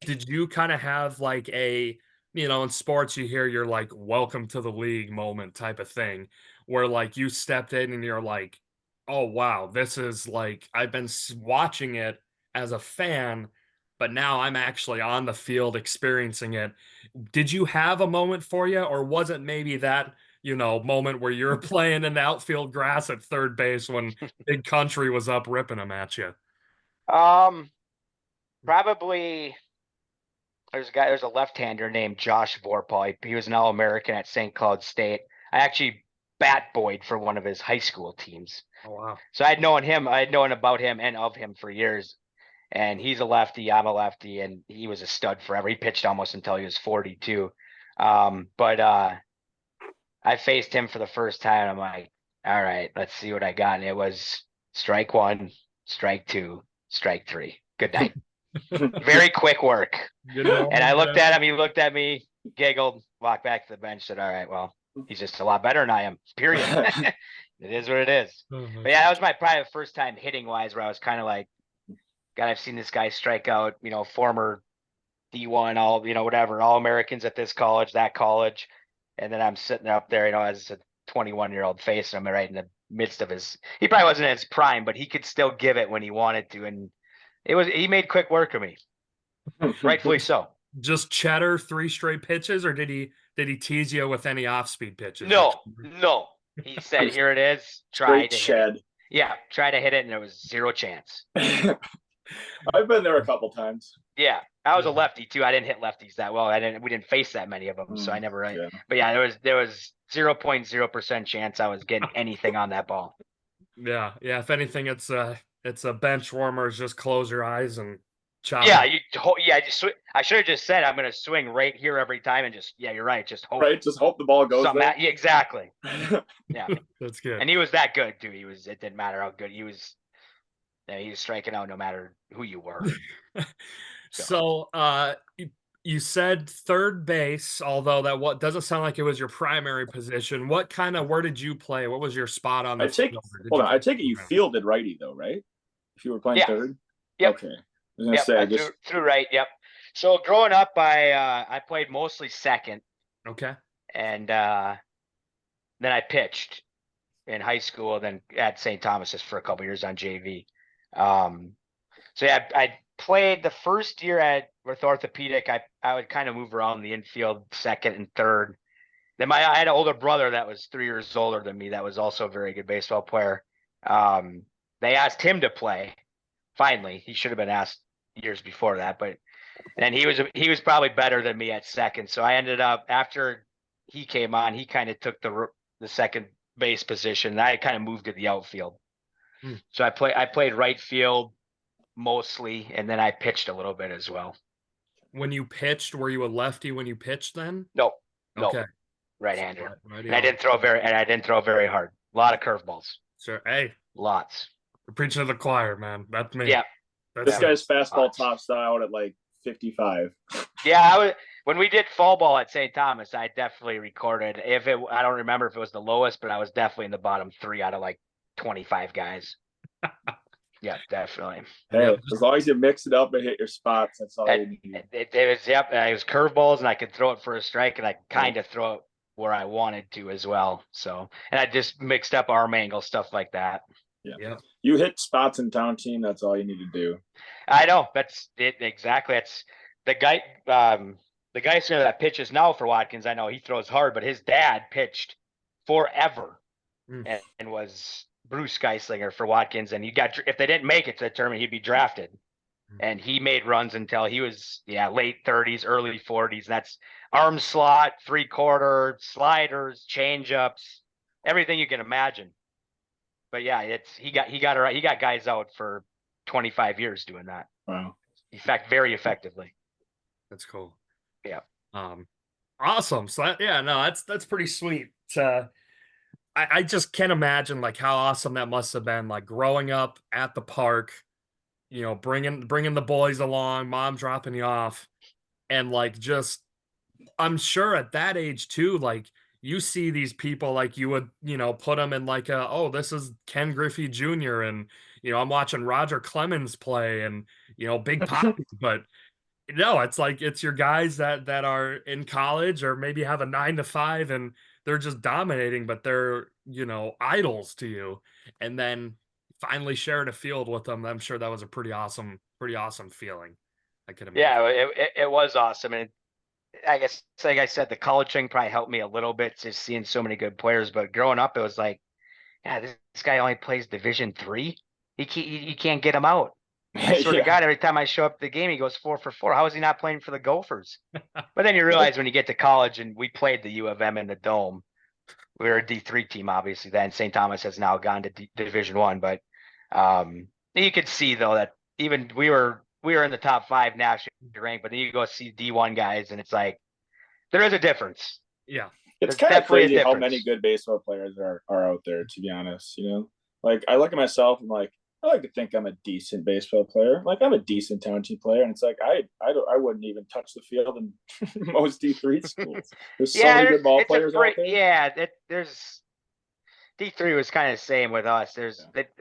Speaker 1: did you kinda have like a in sports you hear your like welcome to the league moment type of thing, where like you stepped in and you're like, "Oh wow, this is like I've been watching it as a fan, but now I'm actually on the field experiencing it." Did you have a moment for you, or was it maybe that, moment where you're playing in the outfield grass at third base when Big Country was up ripping them at you?
Speaker 3: Um, Probably there's a left-hander named Josh Vorpal. He was an All-American at St. Cloud State. I actually bat boyed for one of his high school teams.
Speaker 1: Oh, wow.
Speaker 3: So I had known about him and of him for years. And he's a lefty, I'm a lefty, and he was a stud forever. He pitched almost until he was 42. But I faced him for the first time. I'm like, all right, let's see what I got. And it was strike one, strike two, strike three. Good night. Very quick work.
Speaker 1: Good morning,
Speaker 3: And I looked
Speaker 1: man.
Speaker 3: at him, he looked at me, giggled, walked back to the bench, said, all right, well, he's just a lot better than I am, period. It is what it is.
Speaker 1: Oh,
Speaker 3: But yeah, that was my probably first time hitting wise where I was kind of like, God, I've seen this guy strike out, former D1, all, whatever, all Americans at this college, that college. And then I'm sitting up there, as a 21-year-old facing him right in the midst of he probably wasn't in his prime, but he could still give it when he wanted to. And he made quick work of me, rightfully so.
Speaker 1: Just cheddar 3 straight pitches, or did he tease you with any off-speed pitches?
Speaker 3: No, no. He said, here it is. Try
Speaker 2: Straight
Speaker 3: to hit
Speaker 2: shed.
Speaker 3: it. Yeah, try to hit it, and there was zero chance.
Speaker 2: I've been there a couple times.
Speaker 3: Yeah, I was a lefty too. I didn't hit lefties that well. We didn't face that many of them, so I never.
Speaker 2: Yeah.
Speaker 3: But yeah, there was 0.0% chance I was getting anything on that ball.
Speaker 1: Yeah, yeah, if anything, it's a bench warmer, just close your eyes and chop
Speaker 3: Yeah,
Speaker 1: it.
Speaker 3: I should have just said I'm gonna swing right here every time and you're right, just hope.
Speaker 2: Right, just hope the ball goes there.
Speaker 3: Yeah, exactly. Yeah,
Speaker 1: That's good.
Speaker 3: and he was that good too. It didn't matter how good he was. Yeah, he was striking out no matter who you were.
Speaker 1: So, you said third base, although that what doesn't sound like it was your primary position. Where did you play? What was your spot on the field?
Speaker 2: Hold on. I take it you fielded righty though, right? If you were playing third?
Speaker 3: Yep.
Speaker 2: Okay. I was gonna say
Speaker 3: I threw right, yep. So growing up I played mostly second.
Speaker 1: Okay.
Speaker 3: And then I pitched in high school, then at St. Thomas's for a couple years on JV. So yeah, I played the first year with orthopedic. I would kind of move around the infield, second and third. Then I had an older brother that was 3 years older than me that was also a very good baseball player. They asked him to play. Finally, he should have been asked years before that, but and he was probably better than me at second. So I ended up, after he came on, he kind of took the second base position. And I kind of moved to the outfield. So I played right field mostly, and then I pitched a little bit as well.
Speaker 1: When you pitched, were you a lefty when you pitched then?
Speaker 3: No.
Speaker 1: Okay.
Speaker 3: Right-hander.
Speaker 1: Right,
Speaker 3: and I didn't throw very hard. A lot of curveballs.
Speaker 1: Sure. Hey,
Speaker 3: lots.
Speaker 1: We're preaching to the choir, man. That's me.
Speaker 3: Yeah.
Speaker 2: This guy's fastball tops out at like 55.
Speaker 3: Yeah, when we did fall ball at St. Thomas, I definitely recorded. I don't remember if it was the lowest, but I was definitely in the bottom 3 out of like 25 guys. Yeah, definitely.
Speaker 2: Hey, as long as you mix it up and hit your spots, that's all you need.
Speaker 3: It was curveballs, and I could throw it for a strike, and I kind of throw it where I wanted to as well. So, and I just mixed up arm angle, stuff like that.
Speaker 2: Yeah. You hit spots in town team, that's all you need to do.
Speaker 3: I know. That's it exactly. That's the guy that pitches now for Watkins. I know he throws hard, but his dad pitched forever and was Bruce Geislinger for Watkins, and if they didn't make it to the tournament, he'd be drafted. And he made runs until he was late 30s, early 40s. That's arm slot, 3/4, sliders, changeups, everything you can imagine. But yeah, he got guys out for 25 years doing that.
Speaker 2: Wow.
Speaker 3: In fact, very effectively.
Speaker 1: That's cool.
Speaker 3: Yeah.
Speaker 1: Awesome. So that's pretty sweet. I just can't imagine like how awesome that must have been. Like growing up at the park, bringing the boys along, mom dropping you off, and like just, I'm sure at that age too, like you see these people like you would, put them in like oh, this is Ken Griffey Jr. and I'm watching Roger Clemens play and Big Poppy, but no, it's like it's your guys that are in college or maybe have a 9 to 5 and they're just dominating, but they're, idols to you. And then finally sharing a field with them. I'm sure that was a pretty awesome feeling. I could imagine.
Speaker 3: Yeah, it was awesome. And I guess, like I said, the college thing probably helped me a little bit, just seeing so many good players. But growing up, it was like, yeah, this guy only plays Division III. You can't get him out. I swear to
Speaker 2: Yeah.
Speaker 3: God, every time I show up at the game, he goes 4 for 4. How is he not playing for the Gophers? But then you realize when you get to college, and we played the U of M in the Dome. We were a D3 team, obviously. Then St. Thomas has now gone to Division I. But you could see though that even we were in the top 5 national rank, but then you go see D1 guys, and it's like there is a difference.
Speaker 1: Yeah.
Speaker 2: It's
Speaker 3: There's
Speaker 2: kind of
Speaker 3: definitely a
Speaker 2: crazy how
Speaker 3: difference.
Speaker 2: many good baseball players are out there, to be honest. Like I look at myself and like I like to think I'm a decent baseball player. Like I'm a decent town team player, and it's like I wouldn't even touch the field in most D3 schools. There's so many good ball players out there.
Speaker 3: Yeah, there's D3 was kind of the same with us.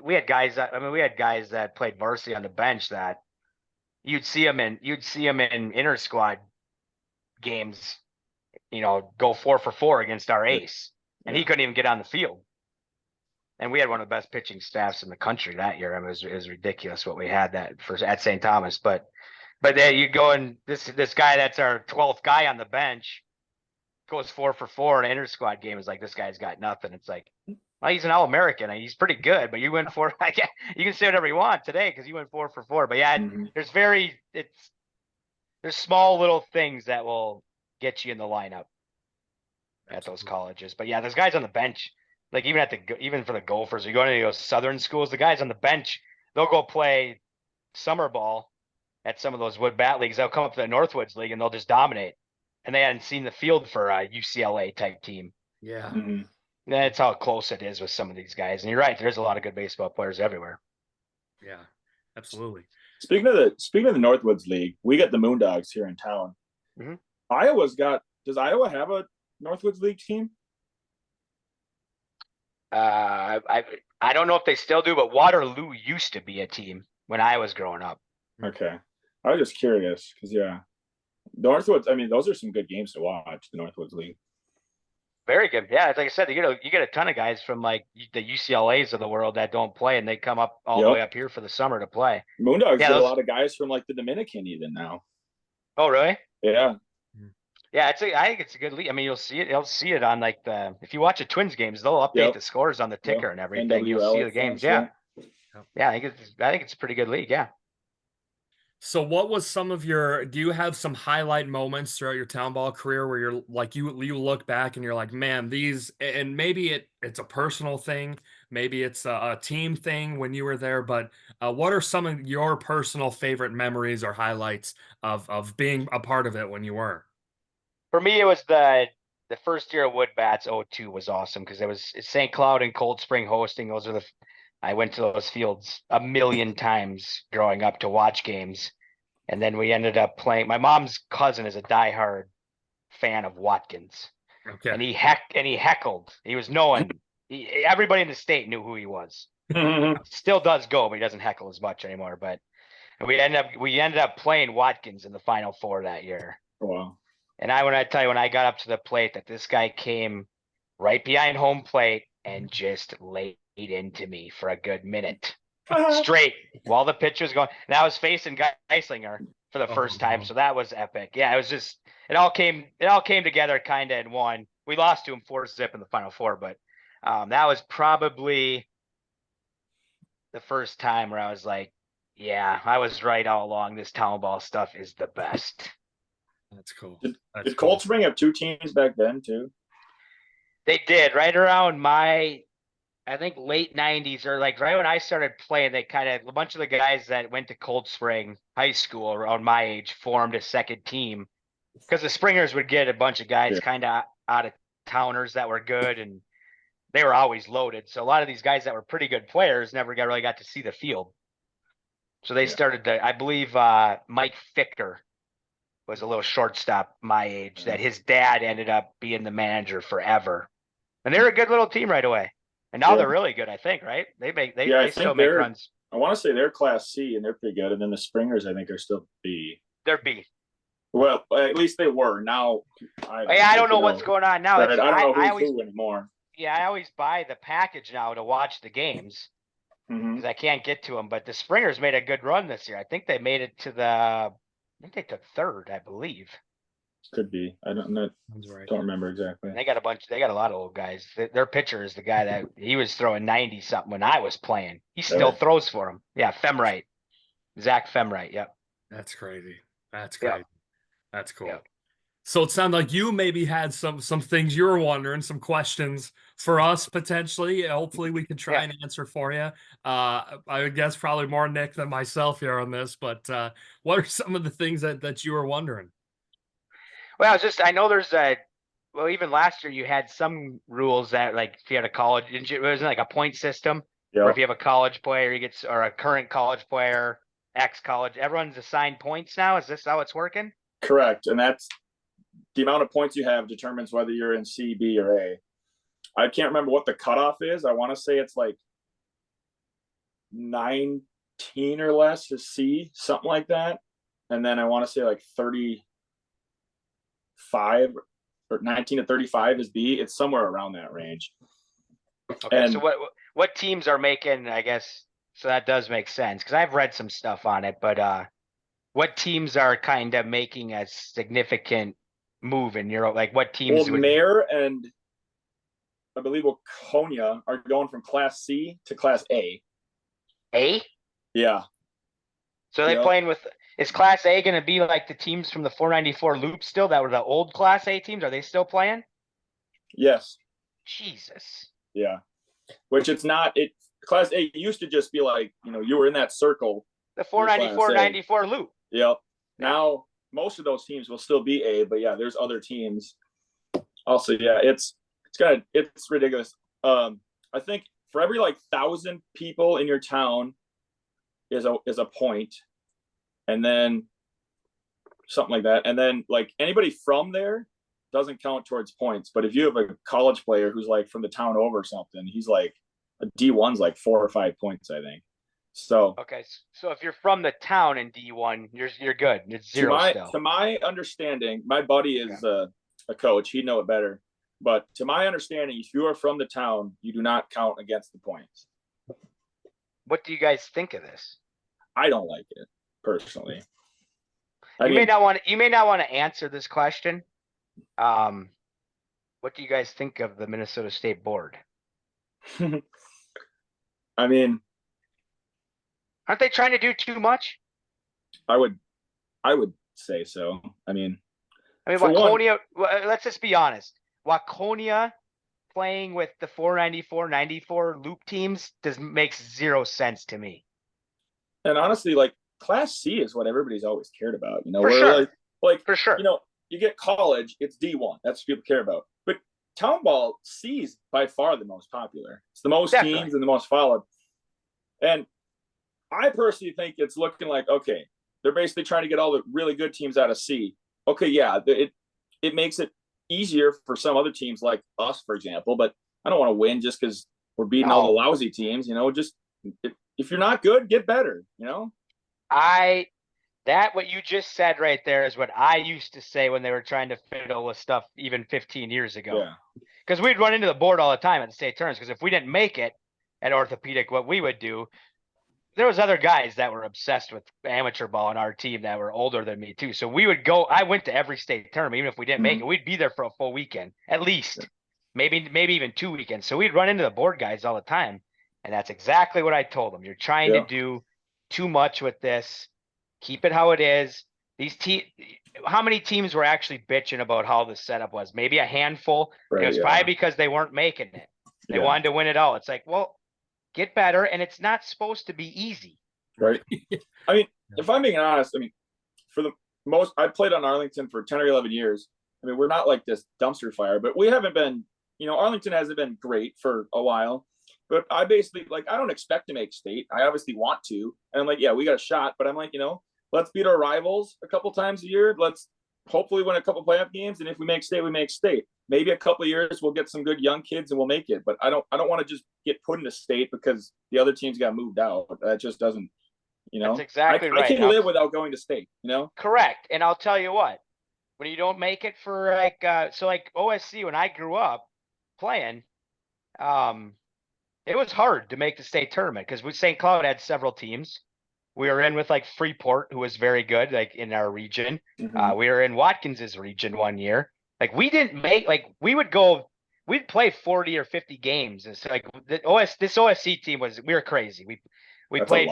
Speaker 3: We had guys that played varsity on the bench that you'd see them in inter squad games, go 4 for 4 against our ace, and he couldn't even get on the field. And we had one of the best pitching staffs in the country that year. I mean, it was ridiculous what we had at St. Thomas. But then you go and this guy that's our 12th guy on the bench goes 4 for 4 in an inter squad game. Is like, this guy's got nothing. It's like, well, he's an All-American. He's pretty good, but you went for you can say whatever you want today because you went 4 for 4. But yeah, there's small little things that will get you in the lineup at those colleges. But yeah, there's guys on the bench, like even for the Gophers, you go to those Southern schools, the guys on the bench, they'll go play summer ball at some of those wood bat leagues. They'll come up to the Northwoods League and they'll just dominate. And they hadn't seen the field for a UCLA type team.
Speaker 1: Yeah.
Speaker 2: Mm-hmm.
Speaker 3: That's how close it is with some of these guys. And you're right, there's a lot of good baseball players everywhere.
Speaker 1: Yeah, absolutely.
Speaker 2: Speaking of the Northwoods League, we got the Moondogs here in town.
Speaker 3: Mm-hmm.
Speaker 2: Does Iowa have a Northwoods League team?
Speaker 3: I don't know if they still do, but Waterloo used to be a team when I was growing up.
Speaker 2: Okay, I was just curious because Northwoods. I mean, those are some good games to watch. The Northwoods League.
Speaker 3: Very good. Yeah, like I said, you get a ton of guys from like the UCLAs of the world that don't play, and they come up all the way up here for the summer to play.
Speaker 2: Moondogs get a lot of guys from like the Dominican even now.
Speaker 3: Oh, really?
Speaker 2: Yeah.
Speaker 3: Yeah, I think it's a good league. I mean, you'll see it on like if you watch the Twins games, they'll update the scores on the ticker and everything. You'll see the games. Yeah. I think it's a pretty good league. Yeah.
Speaker 1: So what was do you have some highlight moments throughout your town ball career where you're like, you look back and you're like, man, and maybe it's a personal thing, maybe it's a team thing when you were there, but what are some of your personal favorite memories or highlights of being a part of it when you were?
Speaker 3: For me, it was the first year of Wood Bats 02 was awesome because it was St. Cloud and Cold Spring hosting. I went to those fields a million times growing up to watch games. And then we ended up playing. My mom's cousin is a diehard fan of Watkins.
Speaker 1: Okay.
Speaker 3: And he heckled. He was known. Everybody in the state knew who he was. Still does go, but he doesn't heckle as much anymore. But we ended up playing Watkins in the Final Four that year.
Speaker 2: Wow.
Speaker 3: And when I got up to the plate, that this guy came right behind home plate and just laid into me for a good minute straight while the pitch was going. And I was facing Geislinger for the first time, so that was epic. Yeah, it was just it all came together kind of in one. We lost to him 4-0 in the Final Four, but that was probably the first time where I was like, yeah, I was right all along. This town ball stuff is the best.
Speaker 1: That's cool.
Speaker 2: Did Cold Spring have 2 teams back then too?
Speaker 3: They did, right around I think late 90s, or like right when I started playing. They a bunch of the guys that went to Cold Spring High School around my age formed a second team because the Springers would get a bunch of guys kind of out of towners that were good, and they were always loaded. So a lot of these guys that were pretty good players never really got to see the field. So they started I believe Mike Ficker was a little shortstop my age that his dad ended up being the manager forever. And they're a good little team right away. And now
Speaker 2: Yeah.
Speaker 3: they're really good, I think, right?
Speaker 2: I
Speaker 3: They still
Speaker 2: think
Speaker 3: make runs.
Speaker 2: I want to say they're Class C and they're pretty good, and then the Springers I think are still B.
Speaker 3: They're B.
Speaker 2: Well, at least they were. Now,
Speaker 3: I don't know what's going on now.
Speaker 2: Right,
Speaker 3: It's,
Speaker 2: I don't know
Speaker 3: I
Speaker 2: who's
Speaker 3: always,
Speaker 2: who anymore.
Speaker 3: yeah, I always buy the package now to watch the games because I can't get to them. But the Springers made a good run this year. I think they made it to I think they took third, I believe.
Speaker 2: Could be. I don't know.
Speaker 1: That's right.
Speaker 2: Don't remember exactly.
Speaker 3: They got a lot of old guys. Their pitcher is the guy that he was throwing 90 something when I was playing. He still throws for him. Yeah, Femright. Zach Femright. Yep.
Speaker 1: That's crazy. That's crazy.
Speaker 3: Yep.
Speaker 1: That's cool.
Speaker 3: Yep.
Speaker 1: So it sounded like you maybe had some things you were wondering, some questions for us potentially. Hopefully we can try and answer for you. I guess probably more Nick than myself here on this, but what are some of the things that you were wondering?
Speaker 3: Well, I know there's even last year you had some rules that like if you had a college, it wasn't like a point system.
Speaker 2: Yeah.
Speaker 3: Or if you have a college player, or a current college player, ex-college, everyone's assigned points now. Is this how it's working?
Speaker 2: Correct. And that's the amount of points you have determines whether you're in C, B, or A. I can't remember what the cutoff is. I want to say it's like 19 or less is C, something like that. And then I want to say like 35 or 19 to 35 is B. It's somewhere around that range.
Speaker 3: Okay. And so what teams are making, I guess, so that does make sense because I've read some stuff on it, but what teams are kind of making a significant move in Europe? Like what teams?
Speaker 2: Well, Mare and I believe Waconia are going from Class C to Class A.
Speaker 3: A?
Speaker 2: Yeah.
Speaker 3: So they playing with, is Class A going to be like the teams from the 494 loop still that were the old Class A teams? Are they still playing?
Speaker 2: Yes.
Speaker 3: Jesus.
Speaker 2: Yeah. Which it's not, Class A used to just be like, you were in that circle.
Speaker 3: The 494, 94 loop.
Speaker 2: Yep. Now, most of those teams will still be A, but yeah, there's other teams. Also, yeah, it's ridiculous. I think for every like 1,000 people in your town is a point, and then something like that, and then like anybody from there doesn't count towards points. But if you have a college player who's like from the town over or something, he's like a D1's like 4 or 5 points, I think. So
Speaker 3: okay, so if you're from the town in D1, you're good. It's zero still.
Speaker 2: To my understanding, my buddy is a coach. He'd know it better. But to my understanding, if you are from the town, you do not count against the points.
Speaker 3: What do you guys think of this?
Speaker 2: I don't like it personally.
Speaker 3: You may not want to answer this question. What do you guys think of the Minnesota State Board?
Speaker 2: I mean,
Speaker 3: aren't they trying to do too much?
Speaker 2: I would say so. I mean,
Speaker 3: Waconia, let's just be honest. Waconia playing with the 494, 94 loop teams makes zero sense to me.
Speaker 2: And honestly, like Class C is what everybody's always cared about.
Speaker 3: For sure.
Speaker 2: Like
Speaker 3: for sure.
Speaker 2: You get college, it's D1. That's what people care about. But Townball C is by far the most popular. It's the most teams and the most followed. And I personally think it's looking like, okay, they're basically trying to get all the really good teams out of C. Okay, yeah, it makes it easier for some other teams like us, for example, but I don't want to win just because we're beating all the lousy teams. Just if you're not good, get better.
Speaker 3: What you just said right there is what I used to say when they were trying to fiddle with stuff even 15 years ago.
Speaker 2: Yeah.
Speaker 3: Because we'd run into the board all the time at the state tournaments. Because if we didn't make it at orthopedic, what we would do, there was other guys that were obsessed with amateur ball on our team that were older than me too. So we would go. I went to every state tournament, even if we didn't make it. We'd be there for a full weekend, at least, maybe even 2 weekends. So we'd run into the board guys all the time, and that's exactly what I told them. You're trying to do too much with this. Keep it how it is. How many teams were actually bitching about how the setup was? Maybe a handful. Right, it was probably because they weren't making it. They wanted to win it all. It's like, well, get better, and it's not supposed to be easy.
Speaker 2: Right. I mean, if I'm being honest, for the most, I played on Arlington for 10 or 11 years. We're not like this dumpster fire, but we haven't been, Arlington hasn't been great for a while. But I basically, I don't expect to make state. I obviously want to. And I'm like, yeah, we got a shot. But I'm like, let's beat our rivals a couple times a year. Let's hopefully win a couple playoff games. And if we make state, we make state. Maybe a couple of years we'll get some good young kids and we'll make it. But I don't want to just get put into state because the other teams got moved out. That just doesn't,
Speaker 3: That's exactly right.
Speaker 2: I can live without going to state,
Speaker 3: Correct. And I'll tell you what, when you don't make it for like OSC, when I grew up playing, it was hard to make the state tournament because St. Cloud had several teams. We were in with like Freeport, who was very good, like in our region.
Speaker 2: Mm-hmm.
Speaker 3: We were in Watkins's region one year. Like we didn't make we'd play 40 or 50 games. And so like this OSC team we were crazy. We played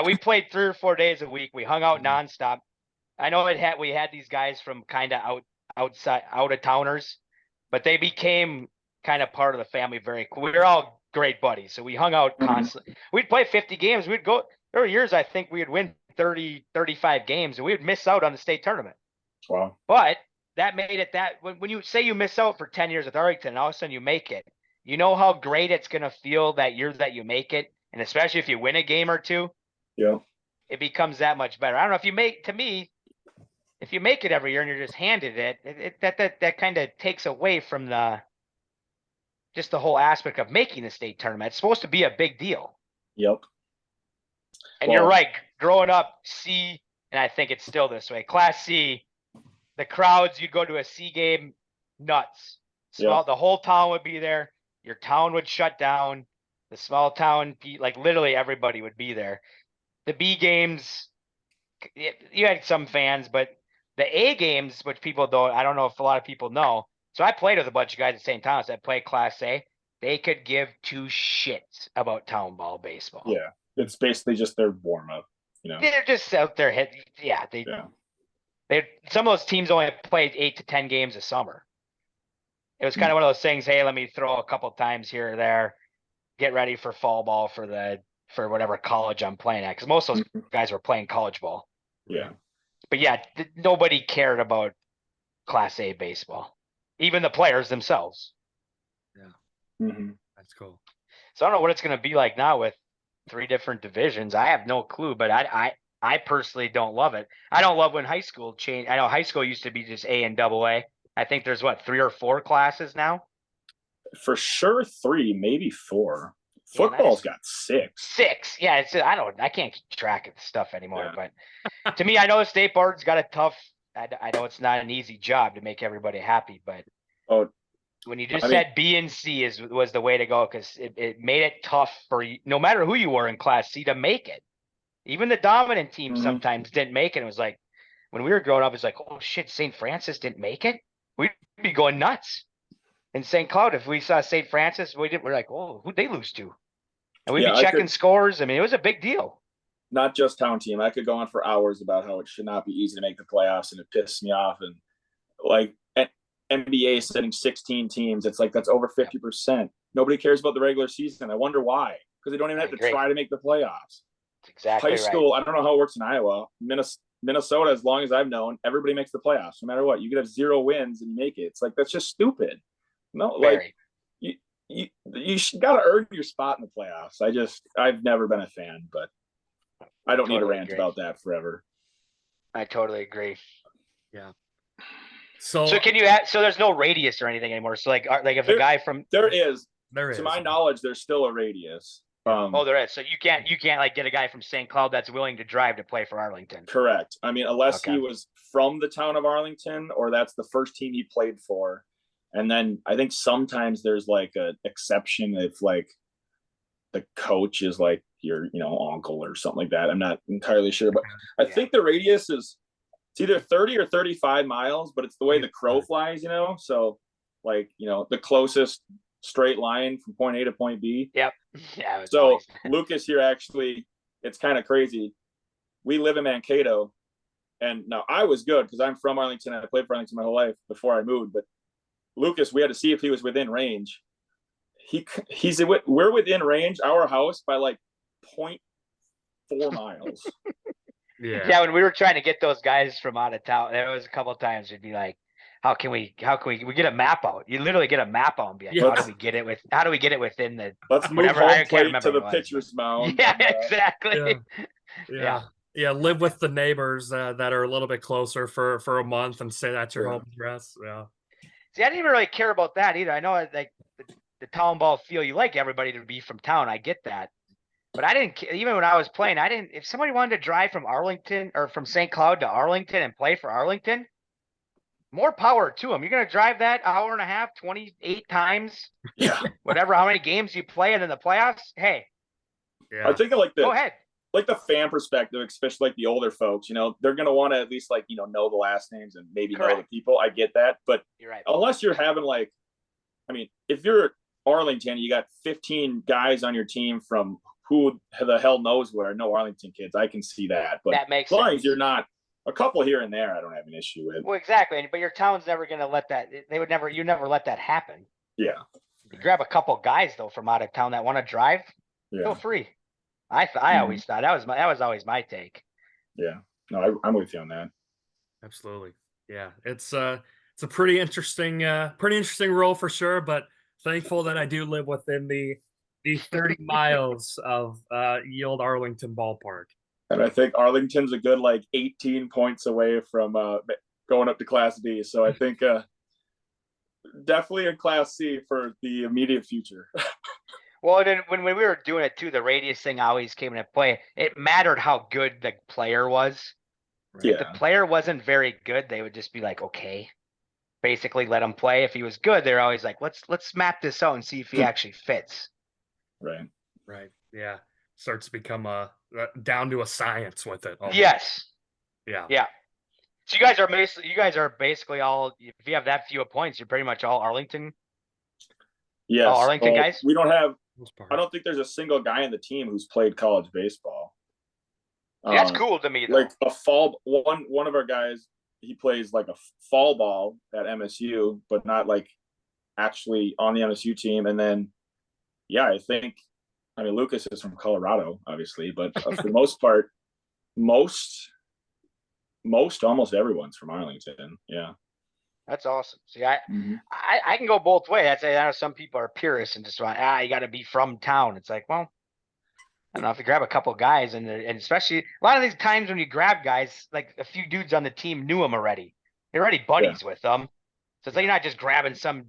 Speaker 3: we played 3 or 4 days a week. We hung out nonstop. I know we had these guys from kind of out of towners, but they became kind of part of the family very quick. We were all great buddies. So we hung out constantly. We'd play 50 games. There were years I think we would win 30, 35 games and we would miss out on the state tournament.
Speaker 2: Wow.
Speaker 3: But that made it when you say you miss out for 10 years with Arlington and all of a sudden you make it, you know how great it's going to feel that year that you make it. And especially if you win a game or two, it becomes that much better. I don't know if you make it every year and you're just handed it, that kind of takes away from just the whole aspect of making the state tournament. It's supposed to be a big deal.
Speaker 2: Yep.
Speaker 3: And you're right. Growing up, C, and I think it's still this way. Class C, the crowds, you'd go to a C game, nuts. The whole town would be there. Your town would shut down. The small town, like literally everybody would be there. The B games, you had some fans, but the A games, which I don't know if a lot of people know. So I played with a bunch of guys at St. Thomas that played Class A. They could give 2 shits about Townball baseball.
Speaker 2: Yeah. It's basically just their warm up,
Speaker 3: They're just out there hitting. Yeah. Some of those teams only played 8 to 10 games a summer. It was kind of one of those things. Hey, let me throw a couple times here or there, get ready for fall ball for whatever college I'm playing at. Cause most of those guys were playing college ball.
Speaker 2: Yeah.
Speaker 3: But yeah, nobody cared about Class A baseball, even the players themselves.
Speaker 1: Yeah.
Speaker 2: Mm-hmm.
Speaker 1: That's cool.
Speaker 3: So I don't know what it's going to be like now with 3 different divisions. I have no clue, but I personally don't love it. I don't love when high school changed. I know high school used to be just A and AA. I think there's 3 or 4 classes now.
Speaker 2: For sure 3, maybe 4. Football's got 6.
Speaker 3: 6. Yeah. I can't keep track of the stuff anymore, but to me, I know the state board's got a tough, I know it's not an easy job to make everybody happy, but when you just said B and C was the way to go, because it made it tough for you, no matter who you were in Class C, to make it. Even the dominant team sometimes didn't make it. It was like when we were growing up, it's like, oh shit, St. Francis didn't make it. We'd be going nuts. In St. Cloud, if we saw St. Francis, we're like, oh, who'd they lose to? And we'd be checking scores. I mean, it was a big deal.
Speaker 2: Not just town team. I could go on for hours about how it should not be easy to make the playoffs, and it pissed me off. And like NBA sending 16 teams, it's like that's over 50%. Nobody cares about the regular season. I wonder why. Because they don't even have to try to make the playoffs.
Speaker 3: That's exactly
Speaker 2: high school, I don't know how it works in Iowa. Minnesota, as long as I've known, everybody makes the playoffs. No matter what. You could have 0 wins and you make it. It's like, that's just stupid. No, like you got to earn your spot in the playoffs. I've never been a fan, but I don't need to rant about that forever.
Speaker 3: I totally agree.
Speaker 1: Yeah.
Speaker 3: So can you so there's no radius or anything anymore. So like if a guy from
Speaker 2: there is to my knowledge, there's still a radius.
Speaker 3: There is. So you can't like get a guy from St. Cloud that's willing to drive to play for Arlington.
Speaker 2: Correct. I mean, unless he was from the town of Arlington or that's the first team he played for. And then I think sometimes there's like an exception if like the coach is like your, uncle or something like that. I'm not entirely sure, but I think the radius is it's either 30 or 35 miles, but it's the way the crow flies, So like, the closest straight line from point A to point B.
Speaker 3: Yep. Yeah.
Speaker 2: So Lucas here, actually, it's kind of crazy. We live in Mankato, and now I was good because I'm from Arlington. I played for Arlington my whole life before I moved, but Lucas, we had to see if he was within range. We're within range, our house, by like 0.4 miles.
Speaker 3: Yeah. When we were trying to get those guys from out of town, there was a couple of times we'd be like, how can we get a map out? You literally get a map out and be like, how do we get it within the
Speaker 2: let's move home plate to the pitcher's mound.
Speaker 3: Yeah, exactly.
Speaker 1: Yeah. Yeah, live with the neighbors, that are a little bit closer for a month and say that's your
Speaker 2: Yeah.
Speaker 1: home address, yeah.
Speaker 3: See, I didn't even really care about that either. I know like the town ball feel, you like everybody to be from town. I get that. But I didn't even when I was playing, I didn't if somebody wanted to drive from Arlington or from St. Cloud to Arlington and play for Arlington, more power to them. You're going to drive that hour and a half, 28 times,
Speaker 2: Yeah.
Speaker 3: whatever, how many games you play and in the playoffs. Hey,
Speaker 2: I
Speaker 1: Yeah,
Speaker 2: think like
Speaker 3: go ahead.
Speaker 2: the fan perspective, especially like the older folks, they're going to want to at least like, know the last names and maybe know the
Speaker 3: Correct.
Speaker 2: people. I get that. But
Speaker 3: You're right.
Speaker 2: unless you're having like, I mean, if you're Arlington, you got 15 guys on your team from who the hell knows where, no Arlington kids. I can see that. But
Speaker 3: That makes
Speaker 2: as long
Speaker 3: sense.
Speaker 2: as you're not a couple here and there, I don't have an issue with.
Speaker 3: Well, exactly. But your town's never going to let that. You never let that happen.
Speaker 2: Yeah.
Speaker 3: You grab a couple guys though from out of town that want to drive, feel
Speaker 2: Yeah.
Speaker 3: free. I always thought that was always my take.
Speaker 2: Yeah. No, I'm with you on that.
Speaker 1: absolutely. Yeah, it's a pretty interesting role for sure, but thankful that I do live within the 30 miles of Yield Arlington Ballpark.
Speaker 2: And I think Arlington's a good like 18 points away from going up to Class D. So I think definitely a Class C for the immediate future.
Speaker 3: Well, then when we were doing it too, the radius thing always came into play. It mattered how good the player was.
Speaker 1: Right?
Speaker 3: If the player wasn't very good, they would just be like, okay, basically let him play. If he was good, they're always like, let's map this out and see if he actually fits.
Speaker 2: Right.
Speaker 1: Right. Yeah. Starts to become down to a science with it. Almost.
Speaker 3: Yes.
Speaker 1: Yeah.
Speaker 3: Yeah. So you guys are basically all. If you have that few points, you're pretty much all Arlington.
Speaker 2: Yes.
Speaker 3: All Arlington
Speaker 2: well,
Speaker 3: guys.
Speaker 2: We don't have.
Speaker 1: Most part.
Speaker 2: I don't think there's a single guy in the team who's played college baseball.
Speaker 3: That's cool to me though.
Speaker 2: Like a fall one of our guys, he plays like a fall ball at MSU, but not like actually on the MSU team. And then, yeah, I mean, Lucas is from Colorado, obviously, but for the most part, almost everyone's from Arlington. Yeah.
Speaker 3: That's awesome. See, I can go both ways. I know some people are purists and just want, you got to be from town. It's like, well, I don't know if you grab a couple guys and especially a lot of these times when you grab guys, like a few dudes on the team knew them already. They're already buddies with them. So it's like you're not just grabbing some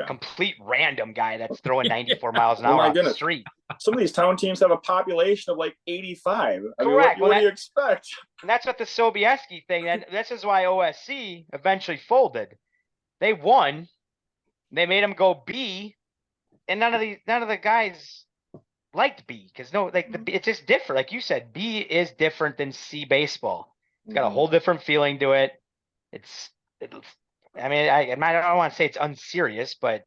Speaker 3: complete random guy that's throwing 94 miles an hour off the street.
Speaker 2: Some of these town teams have a population of like 85. I mean,
Speaker 3: Correct.
Speaker 2: what do you expect?
Speaker 3: And that's what the Sobieski thing, and this is why OSC eventually folded. They won. They made them go B, and none of the guys liked B because it's just different. Like you said, B is different than C baseball. It's got a whole different feeling to it. I mean, I don't want to say it's unserious, but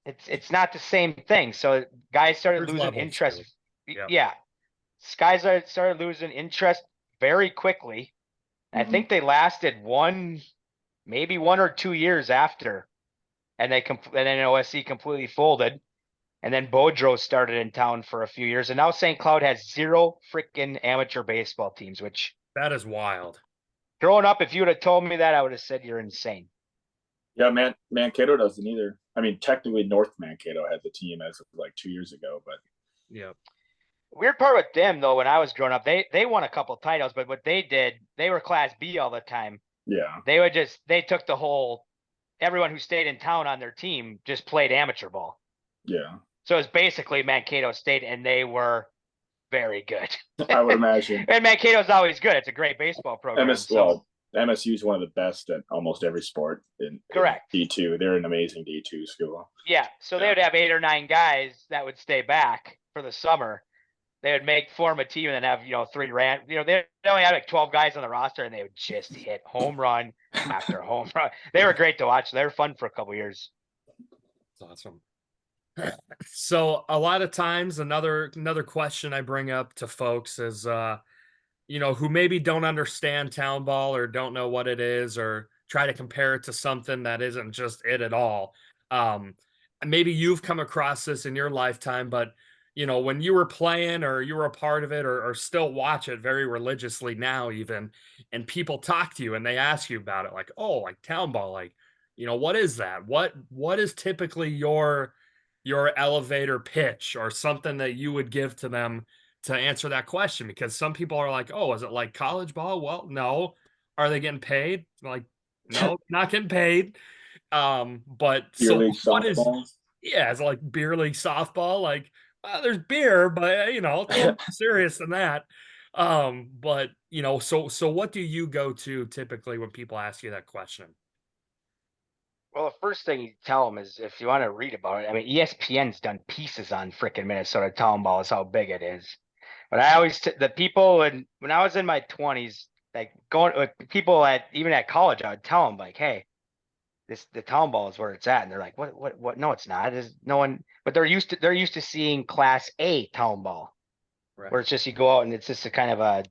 Speaker 3: it's not the same thing. So guys started losing interest. Yeah. Guys started losing interest very quickly. I think they lasted maybe 1 or 2 years after, and then OSC completely folded. And then Boudreaux started in town for a few years, and now St. Cloud has 0 freaking amateur baseball teams, which
Speaker 1: that is wild.
Speaker 3: Growing up, if you would have told me that, I would have said you're insane.
Speaker 2: Yeah, Mankato doesn't either. I mean, technically, North Mankato has a team as of like 2 years ago, but
Speaker 1: yeah.
Speaker 3: Weird part with them though, when I was growing up, they won a couple titles, but what they did, they were Class B all the time.
Speaker 2: Yeah,
Speaker 3: they took everyone who stayed in town on their team just played amateur ball.
Speaker 2: Yeah.
Speaker 3: So it's basically Mankato State, and they were very good.
Speaker 2: I would imagine.
Speaker 3: And Mankato's always good. It's a great baseball program.
Speaker 2: MSU is one of the best at almost every sport in D2. They're an amazing D2 school.
Speaker 3: Yeah. So they would have 8 or 9 guys that would stay back for the summer. They would form a team and then have, 3 they only had like 12 guys on the roster, and they would just hit home run after home run. They were great to watch. They were fun for a couple years.
Speaker 1: That's awesome. So a lot of times another question I bring up to folks is who maybe don't understand town ball or don't know what it is or try to compare it to something that isn't just it at all. Maybe you've come across this in your lifetime, but when you were playing or you were a part of it or still watch it very religiously now even, and people talk to you and they ask you about it, like, oh, like town ball, like, what is that? What is typically your elevator pitch or something that you would give to them to answer that question because some people are like, "Oh, is it like college ball?" Well, no. Are they getting paid? Like, no, not getting paid. But
Speaker 2: Beer
Speaker 1: so
Speaker 2: league
Speaker 1: what is
Speaker 2: softball.
Speaker 1: yeah, it's like beer league softball. Like, there's beer, but it's a little more serious than that. But so what do you go to typically when people ask you that question?
Speaker 3: Well, the first thing you tell them is if you want to read about it. I mean, ESPN's done pieces on freaking Minnesota Townball is how big it is. But I always the people when I was in my 20s, like going with people at even at college, I would tell them like, hey, the Townball is where it's at, and they're like, what? No, it's not. There's no one. But they're used to seeing Class A Townball,
Speaker 1: Right.
Speaker 3: where it's just you go out and it's just a kind of a,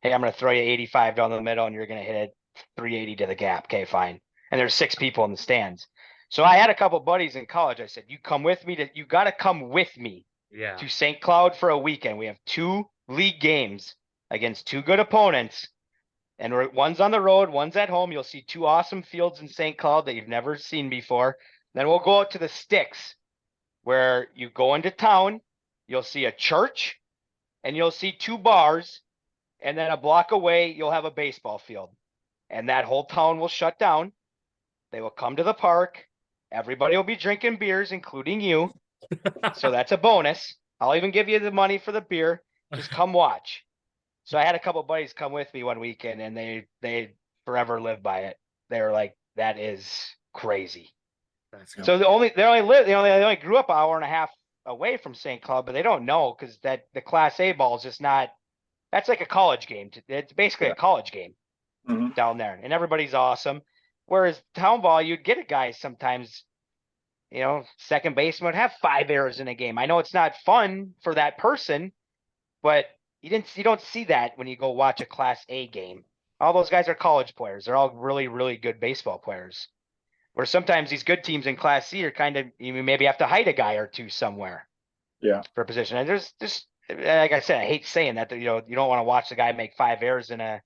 Speaker 3: hey, I'm going to throw you 85 down the middle, and you're going to hit it 380 to the gap. Okay, fine. And there's 6 people in the stands. So I had a couple buddies in college. I said, you got to come with me
Speaker 1: Yeah.
Speaker 3: to St. Cloud for a weekend. We have 2 league games against 2 good opponents. And one's on the road, one's at home. You'll see 2 awesome fields in St. Cloud that you've never seen before. Then we'll go out to the sticks where you go into town. You'll see a church and you'll see 2 bars. And then a block away, you'll have a baseball field. And that whole town will shut down. They will come to the park. Everybody will be drinking beers, including you. So that's a bonus. I'll even give you the money for the beer. Just come watch. So I had a couple buddies come with me one weekend, and they forever live by it. They were like, "That is crazy."
Speaker 1: That's
Speaker 3: So they only grew up an hour and a half away from St. Cloud, but they don't know because the Class A ball is just not. That's like a college game. It's basically a college game
Speaker 2: Mhm.
Speaker 3: down there, and everybody's awesome. Whereas town ball, you'd get a guy sometimes. Second baseman would have 5 errors in a game. I know it's not fun for that person, but you don't see that when you go watch a Class A game. All those guys are college players. They're all really, really good baseball players. Where sometimes these good teams in Class C are kind of you maybe have to hide a guy or two somewhere
Speaker 2: Yeah.
Speaker 3: for a position. And there's just like I said, I hate saying that you don't want to watch the guy make 5 errors in a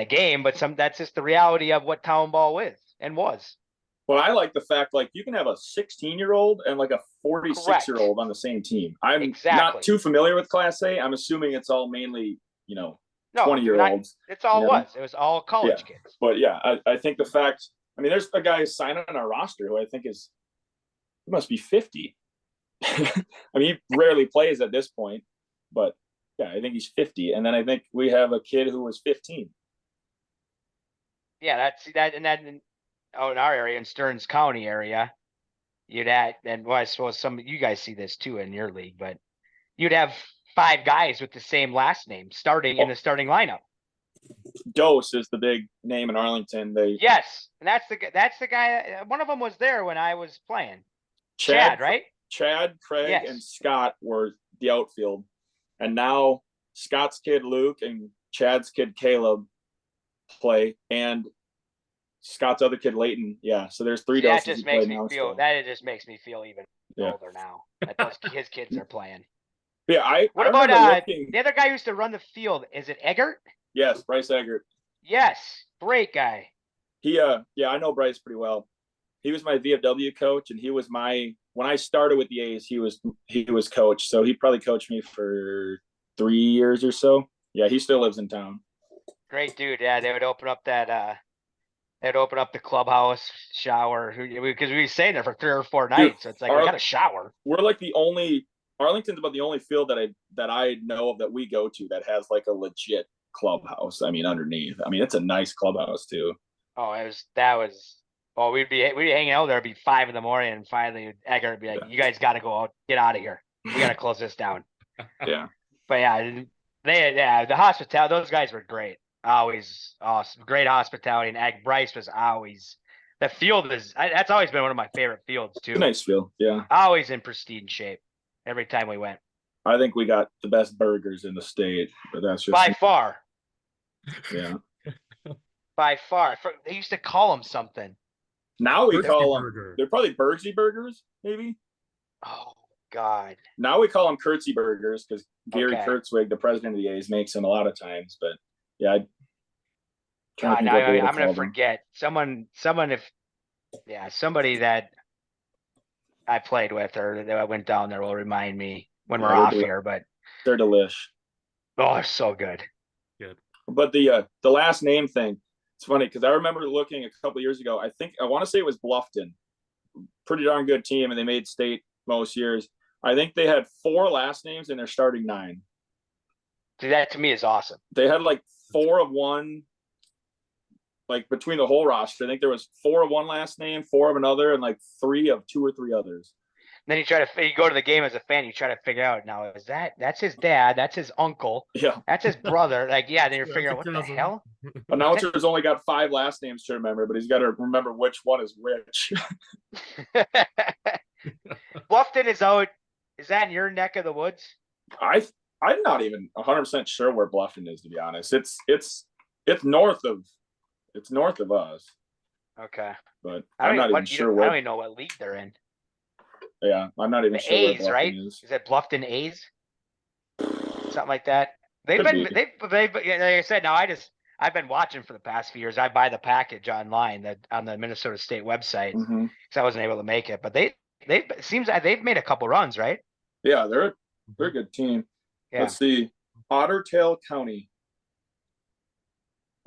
Speaker 3: game, but that's just the reality of what town ball is and was.
Speaker 2: Well, I like the fact like you can have a 16-year-old and like a 46-year-old on the same team. I'm not too familiar with Class A. I'm assuming it's all mainly,
Speaker 3: No,
Speaker 2: 20-year-olds.
Speaker 3: It's all it was all college kids.
Speaker 2: But yeah, I think the fact, I mean, there's a guy signing on our roster who I think he must be 50. I mean, he rarely plays at this point, but yeah, I think he's 50. And then I think we have a kid who was 15.
Speaker 3: Yeah, out in our area, in Stearns County area, you'd have, and well, I suppose some of you guys see this too in your league, but you'd have 5 guys with the same last name starting in the starting lineup.
Speaker 2: Dose is the big name in Arlington.
Speaker 3: Yes, and that's the guy. One of them was there when I was playing. Chad, right?
Speaker 2: Chad, Craig, and Scott were the outfield, and now Scott's kid Luke and Chad's kid Caleb play, and Scott's other kid Leighton. Yeah, so there's 3 doses.
Speaker 3: That just makes me feel. That just makes me feel even older now. That his kids are playing.
Speaker 2: Yeah,
Speaker 3: What about the other guy who used to run the field? Is it Eggert?
Speaker 2: Yes, Bryce Eggert.
Speaker 3: Yes, great guy.
Speaker 2: Yeah, I know Bryce pretty well. He was my VFW coach, and he was when I started with the A's, he was coach. So he probably coached me for 3 years or so. Yeah, he still lives in town.
Speaker 3: Great dude. Yeah, they would open up they'd open up the clubhouse, shower, because we stayed there for 3 or 4 nights. So it's like we got a shower.
Speaker 2: We're like Arlington's about the only field that I know of that we go to that has like a legit clubhouse. I mean, underneath. I mean, it's a nice clubhouse too.
Speaker 3: Oh, we'd be hanging out there. It'd be 5 in the morning, and finally Edgar would be like, "You guys got to go out, get out of here. We got to close this down."
Speaker 2: Yeah.
Speaker 3: But yeah, the hospitality. Those guys were great. Always awesome, great hospitality. And Bryce was always. The field that's always been one of my favorite fields too.
Speaker 2: Nice field, yeah.
Speaker 3: Always in pristine shape. Every time we went.
Speaker 2: I think we got the best burgers in the state, but that's just
Speaker 3: by far.
Speaker 2: Yeah.
Speaker 3: By far. They used to call them something.
Speaker 2: Now we call them. They're probably Bergsey burgers, maybe.
Speaker 3: Oh God.
Speaker 2: Now we call them Kurtzy burgers because Gary Kurtzwig, the president of the A's, makes them a lot of times. But yeah,
Speaker 3: I'm gonna forget somebody that I played with or that I went down there will remind me when we're off here. But
Speaker 2: They're delish.
Speaker 3: Oh, they're so good.
Speaker 1: Good.
Speaker 2: But the last name thing, it's funny because I remember looking a couple years ago. I want to say it was Bluffton, pretty darn good team, and they made state most years. I think they had 4 last names in their starting 9.
Speaker 3: Dude, that to me is awesome.
Speaker 2: They had like 4 of one, like between the whole roster. I think there was 4 of one last name, 4 of another, and like 3 of 2 or 3 others.
Speaker 3: Then you go to the game as a fan, you try to figure out now that's his dad, that's his uncle,
Speaker 2: Yeah,
Speaker 3: that's his brother. Like, yeah, then you're
Speaker 1: Yeah,
Speaker 3: figuring out
Speaker 1: it's a
Speaker 3: what the
Speaker 1: cousin.
Speaker 3: hell.
Speaker 2: announcer's only got 5 last names to remember, but he's got to remember which one is which.
Speaker 3: Bluffton is out. Is that in your neck of the woods?
Speaker 2: I'm not even 100% sure where Bluffton is, to be honest. It's north of us,
Speaker 3: Okay.
Speaker 2: but
Speaker 3: I
Speaker 2: I'm
Speaker 3: don't
Speaker 2: not
Speaker 3: even,
Speaker 2: even sure
Speaker 3: I don't
Speaker 2: where.
Speaker 3: even know what league they're in.
Speaker 2: Yeah, I'm not even
Speaker 3: The
Speaker 2: sure where
Speaker 3: A's,
Speaker 2: Bluffton
Speaker 3: right?
Speaker 2: is.
Speaker 3: Is it Bluffton A's? Something like that. They've
Speaker 2: Could
Speaker 3: been
Speaker 2: be.
Speaker 3: like I said, now I've been watching for the past few years. I buy the package online on the Minnesota State website because
Speaker 2: Mm-hmm.
Speaker 3: I wasn't able to make it. But it seems like they've made a couple runs, right?
Speaker 2: Yeah, they're a good team.
Speaker 3: Yeah.
Speaker 2: Let's see, Ottertail County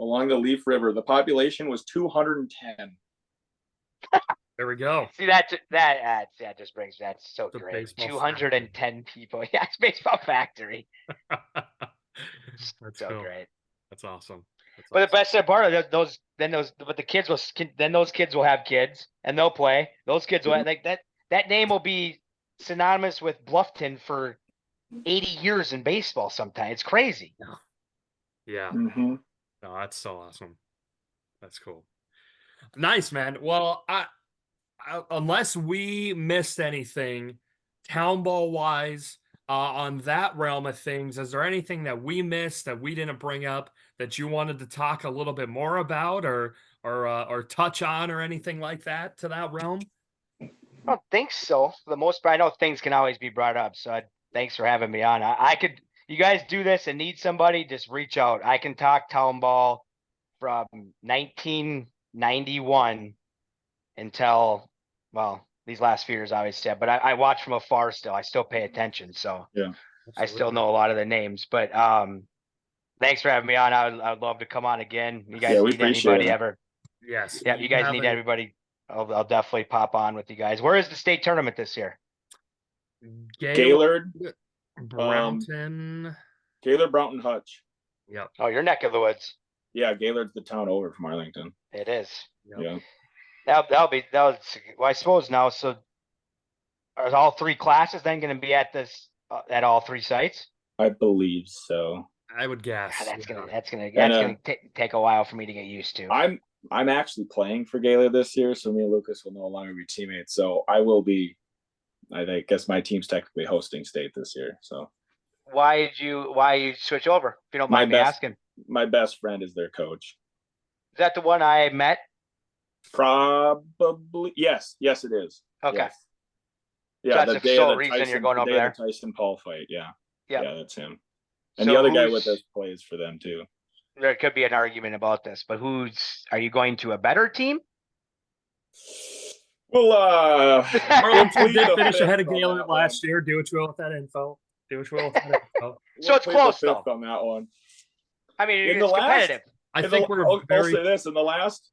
Speaker 2: along the Leaf River. The population was 210.
Speaker 1: There we go.
Speaker 3: See that just brings that's so
Speaker 1: The
Speaker 3: great.
Speaker 1: baseball
Speaker 3: 210 people. Yeah, it's baseball factory.
Speaker 1: That's
Speaker 3: So
Speaker 1: cool.
Speaker 3: great.
Speaker 1: That's awesome. That's
Speaker 3: But the
Speaker 1: awesome.
Speaker 3: best part of those kids will have kids and they'll play. Those kids will like that name will be synonymous with Bluffton for 80 years in baseball sometime. It's crazy.
Speaker 1: Yeah.
Speaker 2: Mm-hmm.
Speaker 1: No, that's so awesome. That's cool. Nice, man. Well, unless we missed anything, Townball wise, on that realm of things, is there anything that we missed that we didn't bring up that you wanted to talk a little bit more about, or touch on, or anything like that to that realm?
Speaker 3: I don't think so. For the most part, I know things can always be brought up. So thanks for having me on. I could, you guys do this and need somebody, just reach out. I can talk Townball from 1991 until, well, these last few years, obviously, but I watch from afar still. I still pay attention. So
Speaker 2: Yeah.
Speaker 3: I still know a lot of the names, but thanks for having me on. I would love to come on again. You guys
Speaker 2: we
Speaker 3: need
Speaker 2: appreciate
Speaker 3: anybody
Speaker 2: it.
Speaker 3: ever?
Speaker 1: Yes.
Speaker 3: Yeah, you guys need everybody. I'll definitely pop on with you guys. Where is the state tournament this year?
Speaker 2: Gaylord,
Speaker 1: Brownton.
Speaker 2: Gaylord, Brownton, Hutch.
Speaker 1: Yep.
Speaker 3: Oh, your neck of the woods.
Speaker 2: Yeah, Gaylord's the town over from Arlington.
Speaker 3: It is.
Speaker 1: Yep.
Speaker 2: Yeah.
Speaker 3: Well, I suppose now. So, are all 3 classes then going to be at at all 3 sites?
Speaker 2: I believe so.
Speaker 1: I would guess.
Speaker 3: God, that's gonna take a while for me to get used to.
Speaker 2: I'm actually playing for Gaylord this year, so me and Lucas will no longer be teammates. So I will be. I guess my team's technically hosting state this year. So
Speaker 3: why you switch over? If you don't mind me asking.
Speaker 2: My best friend is their coach.
Speaker 3: Is that the one I met?
Speaker 2: Probably. Yes, it is.
Speaker 3: Okay.
Speaker 2: Yes. Yeah,
Speaker 3: so that's the sole reason you're going over there.
Speaker 2: The Tyson Paul fight. Yeah.
Speaker 3: Yep.
Speaker 2: Yeah, that's him. And
Speaker 3: So
Speaker 2: the other guy with us plays for them too.
Speaker 3: There could be an argument about this, but are you going to a better team?
Speaker 2: Well,
Speaker 1: Arlington did finish ahead of Gaylord last year. Do what you will with that info.
Speaker 3: So it's close though.
Speaker 2: On that one.
Speaker 3: I mean, it's competitive.
Speaker 1: I think
Speaker 2: I'll say this: in the last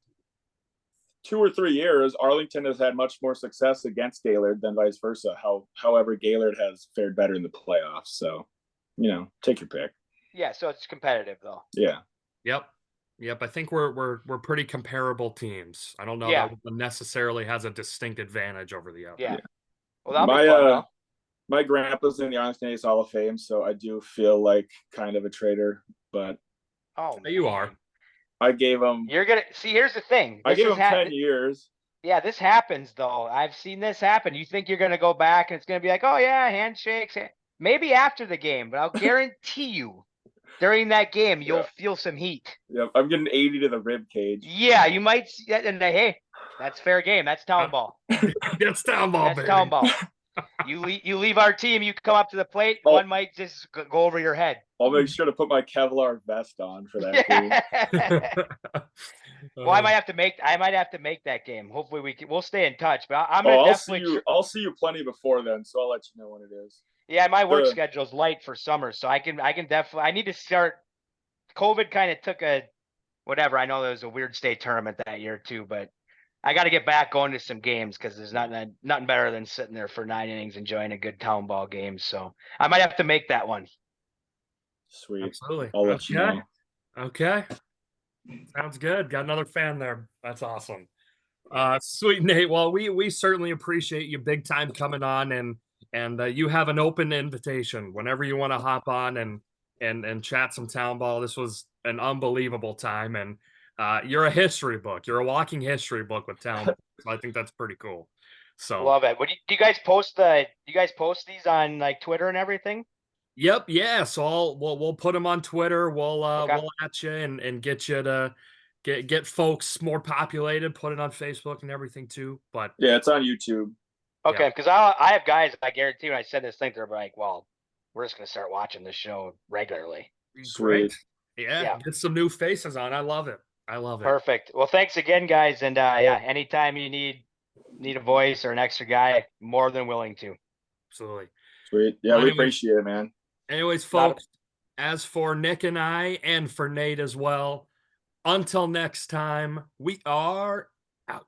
Speaker 2: 2 or 3 years, Arlington has had much more success against Gaylord than vice versa. However, Gaylord has fared better in the playoffs. So, take your pick.
Speaker 3: Yeah, so it's competitive though.
Speaker 2: Yeah.
Speaker 1: Yep. I think we're pretty comparable teams. I don't know that one necessarily has a distinct advantage over the other.
Speaker 3: Yeah. Well, that'll be fun, though.
Speaker 2: My grandpa's in the Arlington A's Hall of Fame, so I do feel like kind of a traitor, but
Speaker 1: you are.
Speaker 2: I gave him.
Speaker 3: You're gonna see. Here's the thing.
Speaker 2: I gave him 10 years.
Speaker 3: Yeah, this happens though. I've seen this happen. You think you're gonna go back and it's gonna be like, oh yeah, handshakes. Maybe after the game, but I'll guarantee you, during that game, you'll feel some heat.
Speaker 2: Yep, I'm getting 80 to the rib cage.
Speaker 3: Yeah, you might see that, and hey, that's fair game. That's Townball.
Speaker 1: That's Townball.
Speaker 3: That's Townball. You leave our team. You come up to the plate. One might just go over your head.
Speaker 2: I'll make sure to put my Kevlar vest on for that game.
Speaker 3: Well, I might have to make that game. Hopefully we'll stay in touch. But I'm gonna definitely.
Speaker 2: I'll see you plenty before then, so I'll let you know when it is.
Speaker 3: Yeah, my work
Speaker 2: The
Speaker 3: schedule's light for summer, so I can definitely. I need to start. COVID kind of took a whatever. I know there was a weird state tournament that year too, but I got to get back going to some games because there's nothing better than sitting there for 9 innings enjoying a good town ball game. So I might have to make that one.
Speaker 2: Sweet.
Speaker 1: Absolutely.
Speaker 2: I'll let you know.
Speaker 1: Okay. Sounds good. Got another fan there. That's awesome. Sweet Nate. Well, we certainly appreciate you big time coming on, and you have an open invitation whenever you want to hop on and chat some town ball. This was an unbelievable time, and you're a history book. You're a walking history book with town ball. So I think that's pretty cool. So
Speaker 3: Love it. What do you guys post the? Do you guys post these on like Twitter and everything?
Speaker 1: yep, yeah. So we'll put them on Twitter.
Speaker 3: Okay.
Speaker 1: We'll at you and get you to get folks more populated. Put it on Facebook and everything too. But
Speaker 2: Yeah, it's on YouTube.
Speaker 1: yeah,
Speaker 3: Okay, because I have guys I guarantee when I said this thing, they're like, well, we're just gonna start watching this show regularly.
Speaker 1: great.
Speaker 2: Sweet.
Speaker 1: Yeah,
Speaker 3: Yeah.
Speaker 1: get some new faces on. I love it. I love it.
Speaker 3: Perfect. Well, thanks again, guys. And yeah, anytime you need a voice or an extra guy, more than willing to.
Speaker 1: Absolutely.
Speaker 2: Sweet. Yeah,
Speaker 1: Well,
Speaker 2: we
Speaker 1: anyways,
Speaker 2: appreciate it, man.
Speaker 1: anyways,
Speaker 3: Not a
Speaker 1: folks, as for Nick and I, and for Nate as well, until next time, we are out.